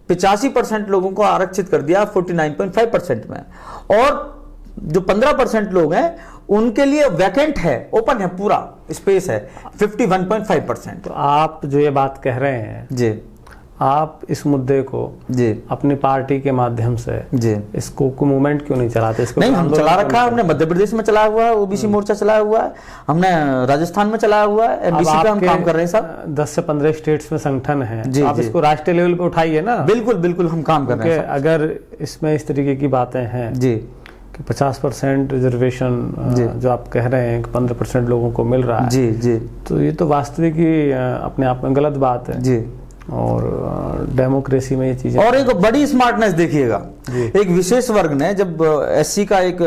85% लोगों को आरक्षित कर दिया 49.5% में, और जो 15% लोग हैं उनके लिए वैकेंट है, ओपन है, पूरा स्पेस है 51.5%। तो आप जो ये बात कह रहे हैं जी, आप इस मुद्दे को जी, अपनी पार्टी के माध्यम से जी, इसको मूवमेंट क्यों नहीं चलाते? इसको नहीं, हम चला रखा है, हमने मध्य प्रदेश में चलाया हुआ है, ओबीसी मोर्चा चलाया हुआ है, हमने राजस्थान में चलाया हुआ है, एमबीसी पे हम काम कर रहे हैं साहब। 10 से 15 स्टेट्स में संगठन है, जी, आप जी। इसको राष्ट्रीय लेवल पे उठाइए ना। बिल्कुल बिल्कुल हम काम कर रहे हैं साहब। अगर इसमें इस तरीके की बातें हैं जी, कि 50% रिजर्वेशन जो आप कह रहे हैं कि 15% लोगों को मिल रहा है, जी, जी, तो ये तो वास्तविक ही अपने आप में गलत बात है। जी। और डेमोक्रेसी में ये चीजें, और एक बड़ी स्मार्टनेस देखिएगा, जी। एक विशेष वर्ग ने, जब एससी का एक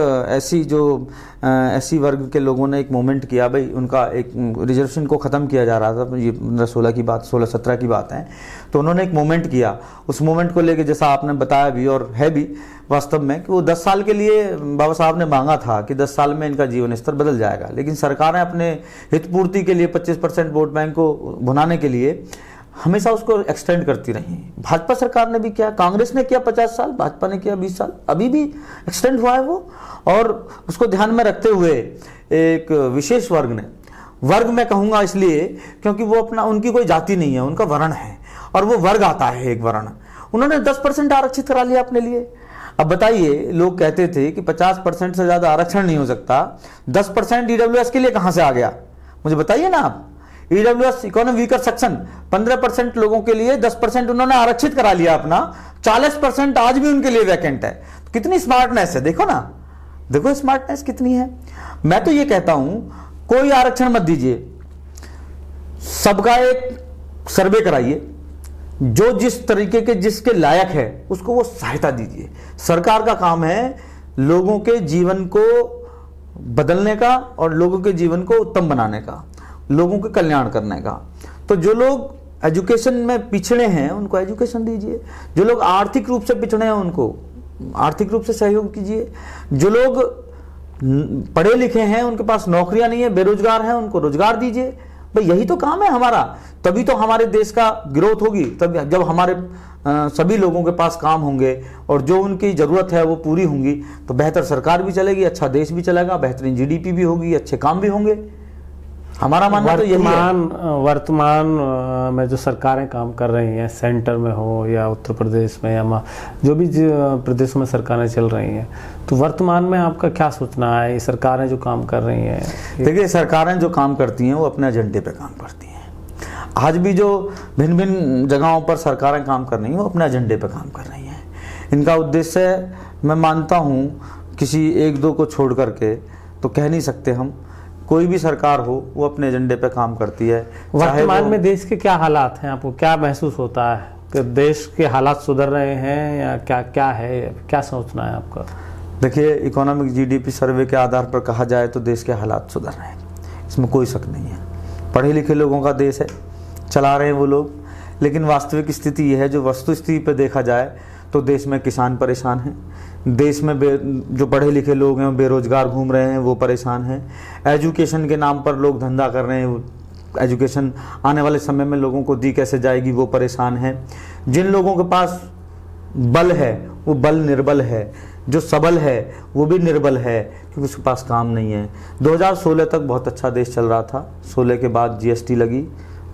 एससी वर्ग के लोगों ने एक मूवमेंट किया, भाई उनका एक रिजर्वेशन को ख़त्म किया जा रहा था, ये 15-16 की बात, 16-17 की बात है, तो उन्होंने एक मूवमेंट किया। उस मूवमेंट को लेके जैसा आपने बताया भी और है भी वास्तव में कि वो 10 साल के लिए बाबा साहब ने मांगा था कि 10 साल में इनका जीवन स्तर बदल जाएगा, लेकिन सरकारें अपने हित पूर्ति के लिए 25% वोट बैंक को भुनाने के लिए हमेशा उसको एक्सटेंड करती रही। भाजपा सरकार ने भी किया, कांग्रेस ने किया 50 साल, भाजपा ने किया 20 साल, अभी भी एक्सटेंड हुआ है वो। और उसको ध्यान में रखते हुए एक विशेष वर्ग ने, वर्ग मैं कहूँगा इसलिए क्योंकि वो अपना, उनकी कोई जाति नहीं है, उनका वर्ण है, और वो वर्ग आता है एक वर्ण, उन्होंने 10% आरक्षित करा लिया अपने लिए। अब बताइए, लोग कहते थे कि 50% से ज़्यादा आरक्षण नहीं हो सकता, 10% ईडब्ल्यूएस के लिए कहाँ से आ गया, मुझे बताइए ना आप। ईडब्ल्यूएस इकोनॉमी वीकर सेक्शन 15% लोगों के लिए 10% उन्होंने आरक्षित करा लिया अपना, 40% आज भी उनके लिए वैकेंट है। तो कितनी स्मार्टनेस है, देखो ना, देखो स्मार्टनेस कितनी है। मैं तो ये कहता हूं कोई आरक्षण मत दीजिए, सबका एक सर्वे कराइए, जो जिस तरीके के जिसके लायक है उसको वो सहायता दीजिए। सरकार का काम है लोगों के जीवन को बदलने का और लोगों के जीवन को उत्तम बनाने का, लोगों के कल्याण करने का। तो जो लोग एजुकेशन में पिछड़े हैं उनको एजुकेशन दीजिए, जो लोग आर्थिक रूप से पिछड़े हैं उनको आर्थिक रूप से सहयोग कीजिए, जो लोग पढ़े लिखे हैं उनके पास नौकरियां नहीं है, बेरोजगार हैं, उनको रोजगार दीजिए। भाई यही तो काम है हमारा, तभी तो हमारे देश का ग्रोथ होगी, तब जब हमारे सभी लोगों के पास काम होंगे और जो उनकी ज़रूरत है वो पूरी होंगी, तो बेहतर सरकार भी चलेगी, अच्छा देश भी चलेगा, बेहतरीन जीडीपी भी होगी, अच्छे काम भी होंगे। हमारा मानना तो यही है। वर्तमान में जो सरकारें काम कर रही हैं, सेंटर में हो या उत्तर प्रदेश में या जो भी प्रदेशों में सरकारें चल रही हैं, तो वर्तमान में आपका क्या सोचना है, ये सरकारें जो काम कर रही हैं? देखिए, सरकारें जो काम करती हैं वो अपने एजेंडे पे काम करती हैं। आज भी जो भिन्न भिन्न जगहों पर सरकारें काम कर रही हैं वो अपने एजेंडे पे काम कर रही हैं। इनका उद्देश्य, मैं मानता हूँ, किसी एक दो को छोड़ करके तो कह नहीं सकते हम, कोई भी सरकार हो वो अपने एजेंडे पे काम करती है। वर्तमान में देश के क्या हालात हैं, आपको क्या महसूस होता है कि देश के हालात सुधर रहे हैं या क्या क्या है, क्या सोचना है आपका? देखिए, इकोनॉमिक जीडीपी सर्वे के आधार पर कहा जाए तो देश के हालात सुधर रहे हैं, इसमें कोई शक नहीं है। पढ़े लिखे लोगों का देश है, चला रहे हैं वो लोग, लेकिन वास्तविक स्थिति यह है, जो वस्तु स्थिति पर देखा जाए तो देश में किसान परेशान हैं, देश में जो पढ़े लिखे लोग हैं बेरोजगार घूम रहे हैं, वो परेशान हैं। एजुकेशन के नाम पर लोग धंधा कर रहे हैं, एजुकेशन आने वाले समय में लोगों को दी कैसे जाएगी, वो परेशान हैं। जिन लोगों के पास बल है वो बल निर्बल है, जो सबल है वो भी निर्बल है, क्योंकि उसके पास काम नहीं है। 2016 तक बहुत अच्छा देश चल रहा था, 16 के बाद जीएसटी लगी,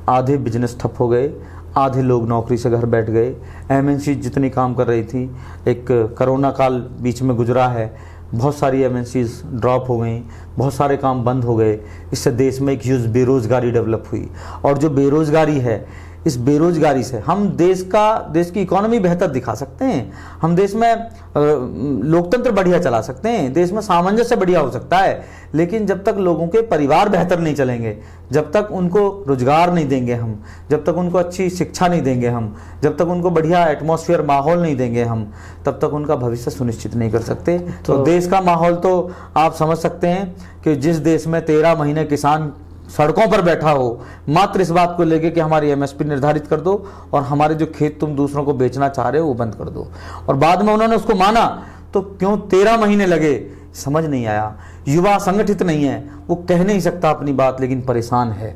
आधे बिजनेस ठप हो गए, आधे लोग नौकरी से घर बैठ गए। एमएनसी जितनी काम कर रही थी, एक कोरोना काल बीच में गुजरा है, बहुत सारी एमएनसीज ड्रॉप हो गई, बहुत सारे काम बंद हो गए। इससे देश में एक ह्यूज बेरोज़गारी डेवलप हुई, और जो बेरोज़गारी है इस बेरोजगारी से हम देश की इकोनॉमी बेहतर दिखा सकते हैं, हम देश में लोकतंत्र बढ़िया चला सकते हैं, देश में सामंजस्य बढ़िया हो सकता है। लेकिन जब तक लोगों के परिवार बेहतर नहीं चलेंगे, जब तक उनको रोजगार नहीं देंगे हम, जब तक उनको अच्छी शिक्षा नहीं देंगे हम, जब तक उनको बढ़िया एटमॉस्फेयर माहौल नहीं देंगे हम, तब तक उनका भविष्य सुनिश्चित नहीं कर सकते। तो देश का माहौल तो आप समझ सकते हैं कि जिस देश में 13 महीने किसान सड़कों पर बैठा हो मात्र इस बात को लेके कि हमारी एमएसपी निर्धारित कर दो और हमारे जो खेत तुम दूसरों को बेचना चाह रहे हो वो बंद कर दो, और बाद में उन्होंने उसको माना तो क्यों 13 महीने लगे समझ नहीं आया। युवा संगठित नहीं है, वो कह नहीं सकता अपनी बात, लेकिन परेशान है,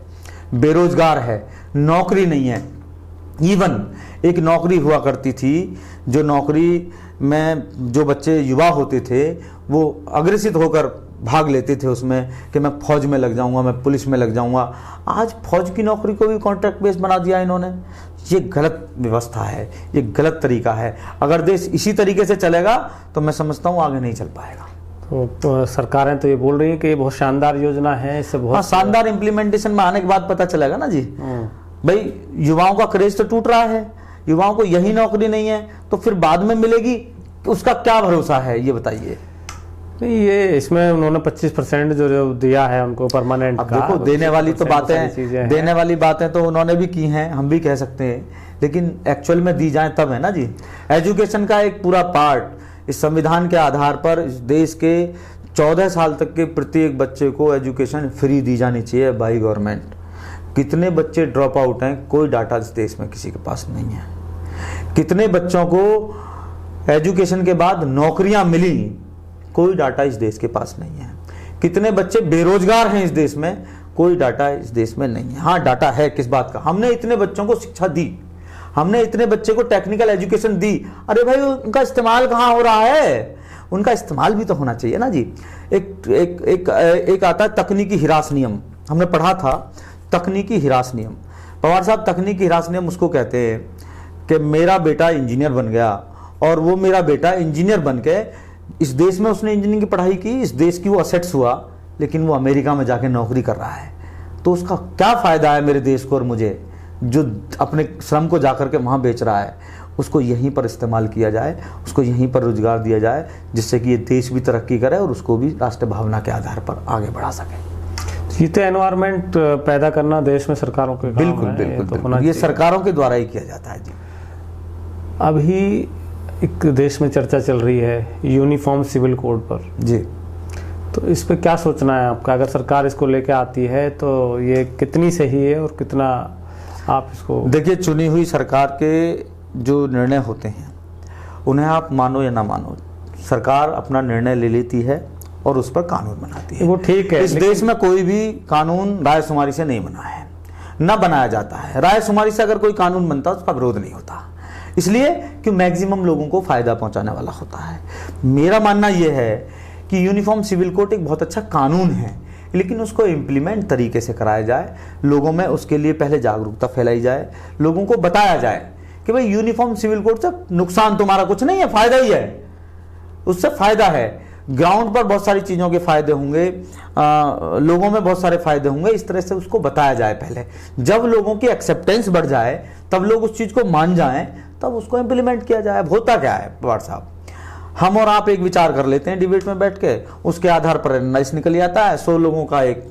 बेरोजगार है, नौकरी नहीं है। इवन एक नौकरी हुआ करती थी, जो नौकरी में जो बच्चे युवा होते थे वो अग्रसित होकर भाग लेते थे उसमें कि मैं फौज में लग जाऊंगा, मैं पुलिस में लग जाऊंगा। आज फौज की नौकरी को भी कॉन्ट्रैक्ट बेस्ड बना दिया इन्होंने। ये गलत व्यवस्था है, ये गलत तरीका है। अगर देश इसी तरीके से चलेगा तो मैं समझता हूँ आगे नहीं चल पाएगा। तो सरकारें तो ये बोल रही है कि ये बहुत शानदार योजना है, इससे बहुत शानदार इम्प्लीमेंटेशन में आने के बाद पता चलेगा ना जी। भाई युवाओं का क्रेज तो टूट रहा है, युवाओं को यही नौकरी नहीं है तो फिर बाद में मिलेगी, उसका क्या भरोसा है ये बताइए। ये इसमें उन्होंने 25% जो दिया है उनको परमानेंट का। देखो देने वाली तो बातें, देने वाली बातें तो उन्होंने भी की हैं, हम भी कह सकते हैं, लेकिन एक्चुअल में दी जाए तब है ना जी। एजुकेशन का एक पूरा पार्ट इस संविधान के आधार पर इस देश के 14 साल तक के प्रत्येक बच्चे को एजुकेशन फ्री दी जानी चाहिए बाई गवर्नमेंट। कितने बच्चे ड्रॉप आउट हैं कोई डाटा इस देश में किसी के पास नहीं है। कितने बच्चों को एजुकेशन के बाद नौकरियां मिली कोई डाटा इस देश के पास नहीं है। कितने बच्चे बेरोजगार हैं इस देश में कोई डाटा इस देश में नहीं है। हाँ डाटा है किस बात का, हमने इतने बच्चों को शिक्षा दी, हमने इतने बच्चे को टेक्निकल एजुकेशन दी, अरे भाई उनका इस्तेमाल कहाँ हो रहा है? उनका इस्तेमाल भी तो होना चाहिए ना जी। एक आता है तकनीकी हिरास नियम, हमने पढ़ा था तकनीकी हिरास नियम। पवार साहब तकनीकी हिरास नियम उसको कहते हैं कि मेरा बेटा इंजीनियर बन गया और वो मेरा बेटा इंजीनियर बन के इस देश में उसने इंजीनियरिंग की पढ़ाई की, इस देश की वो असेट्स हुआ, लेकिन वो अमेरिका में जाके नौकरी कर रहा है, तो उसका क्या फायदा है मेरे देश को और मुझे, जो अपने श्रम को जाकर के वहाँ बेच रहा है। उसको यहीं पर इस्तेमाल किया जाए, उसको यहीं पर रोजगार दिया जाए, जिससे कि ये देश भी तरक्की करे और उसको भी राष्ट्र भावना के आधार पर आगे बढ़ा सके। ये तो एनवायरमेंट पैदा करना देश में सरकारों के काम बिल्कुल है, बिल्कुल, तो ये सरकारों के द्वारा ही किया जाता है जी। अभी एक देश में चर्चा चल रही है यूनिफॉर्म सिविल कोड पर जी, तो इस पे क्या सोचना है आपका? अगर सरकार इसको लेके आती है तो ये कितनी सही है और कितना आप इसको? देखिए चुनी हुई सरकार के जो निर्णय होते हैं उन्हें आप मानो या ना मानो, सरकार अपना निर्णय ले लेती है और उस पर कानून बनाती है। वो ठीक है, इस देश में कोई भी कानून रायशुमारी से नहीं बना है, ना बनाया जाता है। रायशुमारी से अगर कोई कानून बनता है उसका विरोध नहीं होता, इसलिए कि मैक्सिमम लोगों को फायदा पहुंचाने वाला होता है। मेरा मानना यह है कि यूनिफॉर्म सिविल कोड एक बहुत अच्छा कानून है, लेकिन उसको इम्प्लीमेंट तरीके से कराया जाए, लोगों में उसके लिए पहले जागरूकता फैलाई जाए, लोगों को बताया जाए कि भाई यूनिफॉर्म सिविल कोड से नुकसान तुम्हारा कुछ नहीं है, फायदा ही है, उससे फायदा है। ग्राउंड पर बहुत सारी चीज़ों के फायदे होंगे, लोगों में बहुत सारे फायदे होंगे, इस तरह से उसको बताया जाए पहले। जब लोगों की एक्सेप्टेंस बढ़ जाए, तब लोग उस चीज़ को मान जाएं, तब उसको इम्प्लीमेंट किया जाए। होता क्या है पवार साहब, हम और आप एक विचार कर लेते हैं डिबेट में बैठ के, उसके आधार पर एनालिसिस निकल आता है, 100 लोगों का एक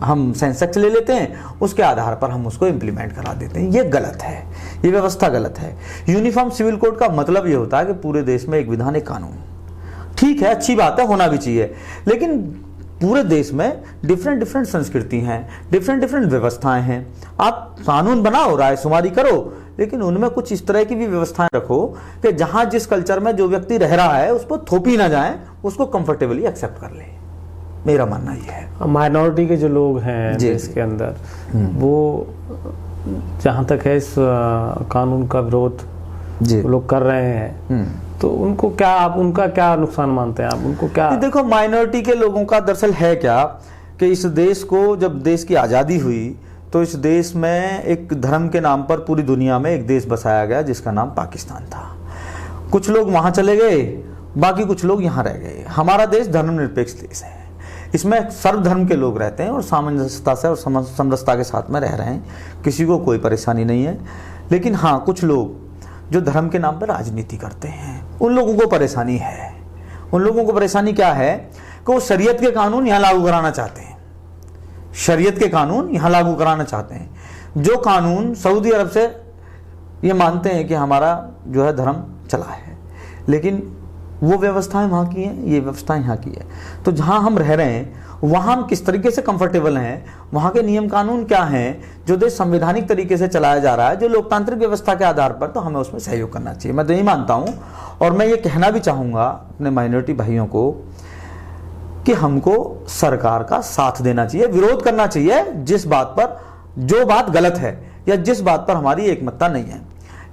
हम सेंसेक्स ले लेते हैं, उसके आधार पर हम उसको इम्प्लीमेंट करा देते हैं। ये गलत है, ये व्यवस्था गलत है। यूनिफॉर्म सिविल कोड का मतलब ये होता है कि पूरे देश में एक विधान, एक कानून, ठीक है, अच्छी बात है, होना भी चाहिए, लेकिन पूरे देश में डिफरेंट डिफरेंट संस्कृति हैं, डिफरेंट डिफरेंट व्यवस्थाएं हैं। आप कानून बनाओ, रायशुमारी करो, लेकिन उनमें कुछ इस तरह की भी व्यवस्थाएं रखो कि जहां जिस कल्चर में जो व्यक्ति रह रहा है उस पर थोपी ना जाए, उसको कंफर्टेबली एक्सेप्ट कर ले। मेरा मानना यह है। माइनॉरिटी के जो लोग हैं देश के अंदर, वो जहां तक है इस कानून का विरोध लोग कर रहे हैं, तो उनको क्या, आप उनका क्या नुकसान मानते हैं? आप उनको क्या? देखो माइनॉरिटी के लोगों का दरअसल है क्या कि इस देश को, जब देश की आज़ादी हुई तो इस देश में एक धर्म के नाम पर पूरी दुनिया में एक देश बसाया गया जिसका नाम पाकिस्तान था। कुछ लोग वहाँ चले गए, बाकी कुछ लोग यहाँ रह गए। हमारा देश धर्मनिरपेक्ष देश है, इसमें सर्वधर्म के लोग रहते हैं और सामंजस्यता से और समरसता के साथ में रह रहे हैं, किसी को कोई परेशानी नहीं है। लेकिन हाँ, कुछ लोग जो धर्म के नाम पर राजनीति करते हैं, उन लोगों को परेशानी है। उन लोगों को परेशानी क्या है कि वो शरीयत के कानून यहाँ लागू कराना चाहते हैं, शरीयत के कानून यहाँ लागू कराना चाहते हैं, जो कानून सऊदी अरब से ये मानते हैं कि हमारा जो है धर्म चला है, लेकिन वो व्यवस्थाएं वहाँ की हैं, ये व्यवस्थाएं यहाँ की है। तो जहाँ हम रह रहे हैं वहाँ हम किस तरीके से कंफर्टेबल हैं, वहाँ के नियम कानून क्या हैं, जो देश संवैधानिक तरीके से चलाया जा रहा है, जो लोकतांत्रिक व्यवस्था के आधार पर, तो हमें उसमें सहयोग करना चाहिए। मैं तो यही मानता हूँ। और मैं ये कहना भी चाहूँगा अपने माइनॉरिटी भाइयों को कि हमको सरकार का साथ देना चाहिए, विरोध करना चाहिए जिस बात पर, जो बात गलत है या जिस बात पर हमारी एकमतता नहीं है।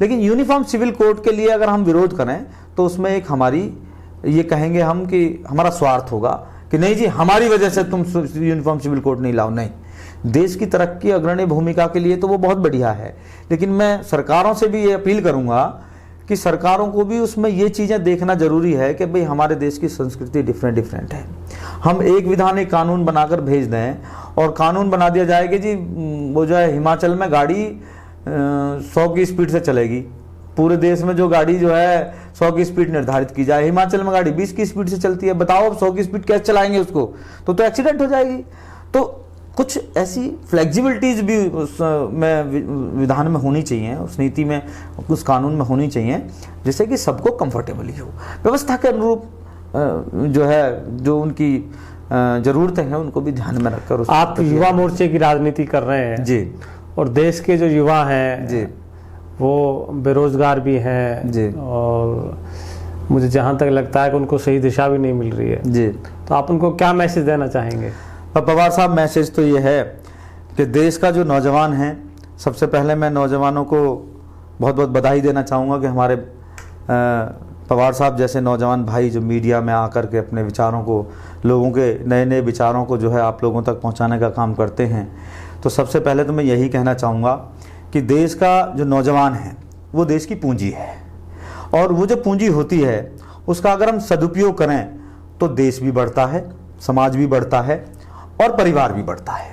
लेकिन यूनिफॉर्म सिविल कोड के लिए अगर हम विरोध करें तो उसमें एक हमारी, ये कहेंगे हम कि हमारा स्वार्थ होगा कि नहीं जी हमारी वजह से तुम यूनिफॉर्म सिविल कोड नहीं लाओ। नहीं, देश की तरक्की अग्रणी भूमिका के लिए तो वो बहुत बढ़िया है, लेकिन मैं सरकारों से भी ये अपील करूंगा कि सरकारों को भी उसमें ये चीज़ें देखना जरूरी है कि भाई हमारे देश की संस्कृति डिफरेंट है। हम एक विधान एक कानून बनाकर भेज दें और कानून बना दिया जाए कि जी वो जो है हिमाचल में गाड़ी 100 की स्पीड से चलेगी, पूरे देश में जो गाड़ी जो है 100 की स्पीड निर्धारित की जाए, हिमाचल में गाड़ी 20 की स्पीड से चलती है। बताओ अब 100 की स्पीड कैसे चलाएंगे उसको, तो एक्सीडेंट हो जाएगी। तो कुछ ऐसी फ्लेक्सिबिलिटीज भी उस में विधान में होनी चाहिए, उस नीति में, उस कानून में होनी चाहिए, जिससे कि सबको कंफर्टेबली हो, व्यवस्था के अनुरूप जो है, जो उनकी जरूरतें हैं उनको भी ध्यान में रखकर। आप युवा मोर्चे की राजनीति कर रहे हैं जी, और देश के जो युवा हैं जी वो बेरोजगार भी हैं जी, और मुझे जहाँ तक लगता है कि उनको सही दिशा भी नहीं मिल रही है जी, तो आप उनको क्या मैसेज देना चाहेंगे? पवार साहब, मैसेज तो ये है कि देश का जो नौजवान है, सबसे पहले मैं नौजवानों को बहुत बहुत बधाई देना चाहूँगा कि हमारे पवार साहब जैसे नौजवान भाई जो मीडिया में आकर के अपने विचारों को, लोगों के नए नए विचारों को जो है आप लोगों तक पहुँचाने का काम करते हैं। तो सबसे पहले तो मैं यही कहना चाहूँगा कि देश का जो नौजवान है वो देश की पूंजी है, और वो जो पूंजी होती है उसका अगर हम सदुपयोग करें तो देश भी बढ़ता है, समाज भी बढ़ता है और परिवार भी बढ़ता है।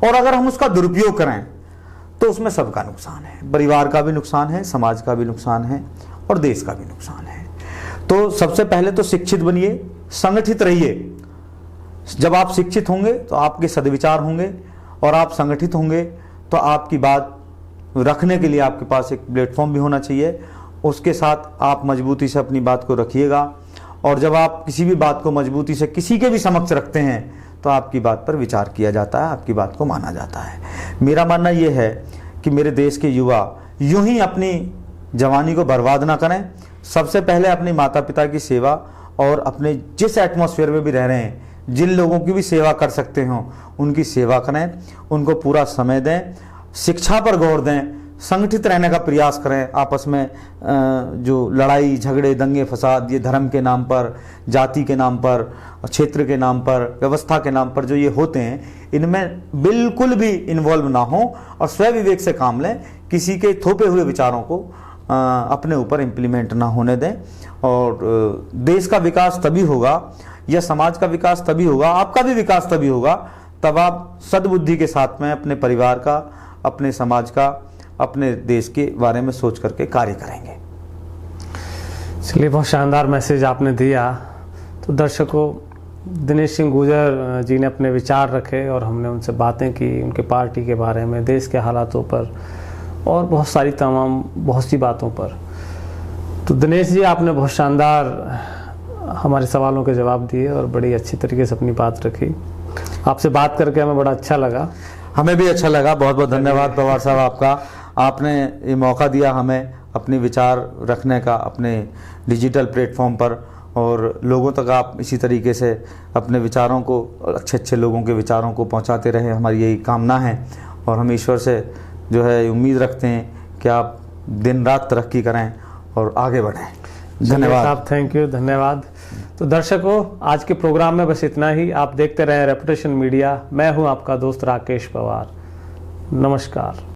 और अगर हम उसका दुरुपयोग करें तो उसमें सबका नुकसान है, परिवार का भी नुकसान है, समाज का भी नुकसान है और देश का भी नुकसान है। तो सबसे पहले तो शिक्षित बनिए, संगठित रहिए। जब आप शिक्षित होंगे तो आपके सद्विचार होंगे, और आप संगठित होंगे तो आपकी बात रखने के लिए आपके पास एक प्लेटफॉर्म भी होना चाहिए। उसके साथ आप मजबूती से अपनी बात को रखिएगा, और जब आप किसी भी बात को मजबूती से किसी के भी समक्ष रखते हैं तो आपकी बात पर विचार किया जाता है, आपकी बात को माना जाता है। मेरा मानना ये है कि मेरे देश के युवा यूं ही अपनी जवानी को बर्बाद ना करें। सबसे पहले अपने माता पिता की सेवा, और अपने जिस एटमॉस्फेयर में भी रह रहे हैं, जिन लोगों की भी सेवा कर सकते हों उनकी सेवा करें, उनको पूरा समय दें, शिक्षा पर गौर दें, संगठित रहने का प्रयास करें। आपस में जो लड़ाई झगड़े दंगे फसाद, ये धर्म के नाम पर, जाति के नाम पर, क्षेत्र के नाम पर, व्यवस्था के नाम पर जो ये होते हैं, इनमें बिल्कुल भी इन्वॉल्व ना हो और स्वयं विवेक से काम लें। किसी के थोपे हुए विचारों को अपने ऊपर इम्प्लीमेंट ना होने दें। और देश का विकास तभी होगा, या समाज का विकास तभी होगा, आपका भी विकास तभी होगा, तब आप सद्बुद्धि के साथ में अपने परिवार का, अपने समाज का, अपने देश के बारे में सोच करके कार्य करेंगे। चलिए, बहुत शानदार मैसेज आपने दिया। तो दर्शकों, दिनेश सिंह गुर्जर जी ने अपने विचार रखे और हमने उनसे बातें की, उनके पार्टी के बारे में, देश के हालातों पर और बहुत सी बातों पर। तो दिनेश जी, आपने बहुत शानदार हमारे सवालों के जवाब दिए और बड़ी अच्छी तरीके से अपनी बात रखी। आपसे बात करके हमें बड़ा अच्छा लगा। हमें भी अच्छा लगा। बहुत बहुत धन्यवाद पवार साहब आपका। आपने ये मौका दिया हमें अपने विचार रखने का अपने डिजिटल प्लेटफॉर्म पर, और लोगों तक आप इसी तरीके से अपने विचारों को, अच्छे अच्छे लोगों के विचारों को पहुंचाते रहें, हमारी यही कामना है। और हम ईश्वर से जो है उम्मीद रखते हैं कि आप दिन रात तरक्की करें और आगे बढ़ें। धन्यवाद साहब, थैंक यू, धन्यवाद। तो दर्शकों, आज के प्रोग्राम में बस इतना ही। आप देखते रहे रेपुटेशन मीडिया। मैं हूं आपका दोस्त राकेश पवार। नमस्कार।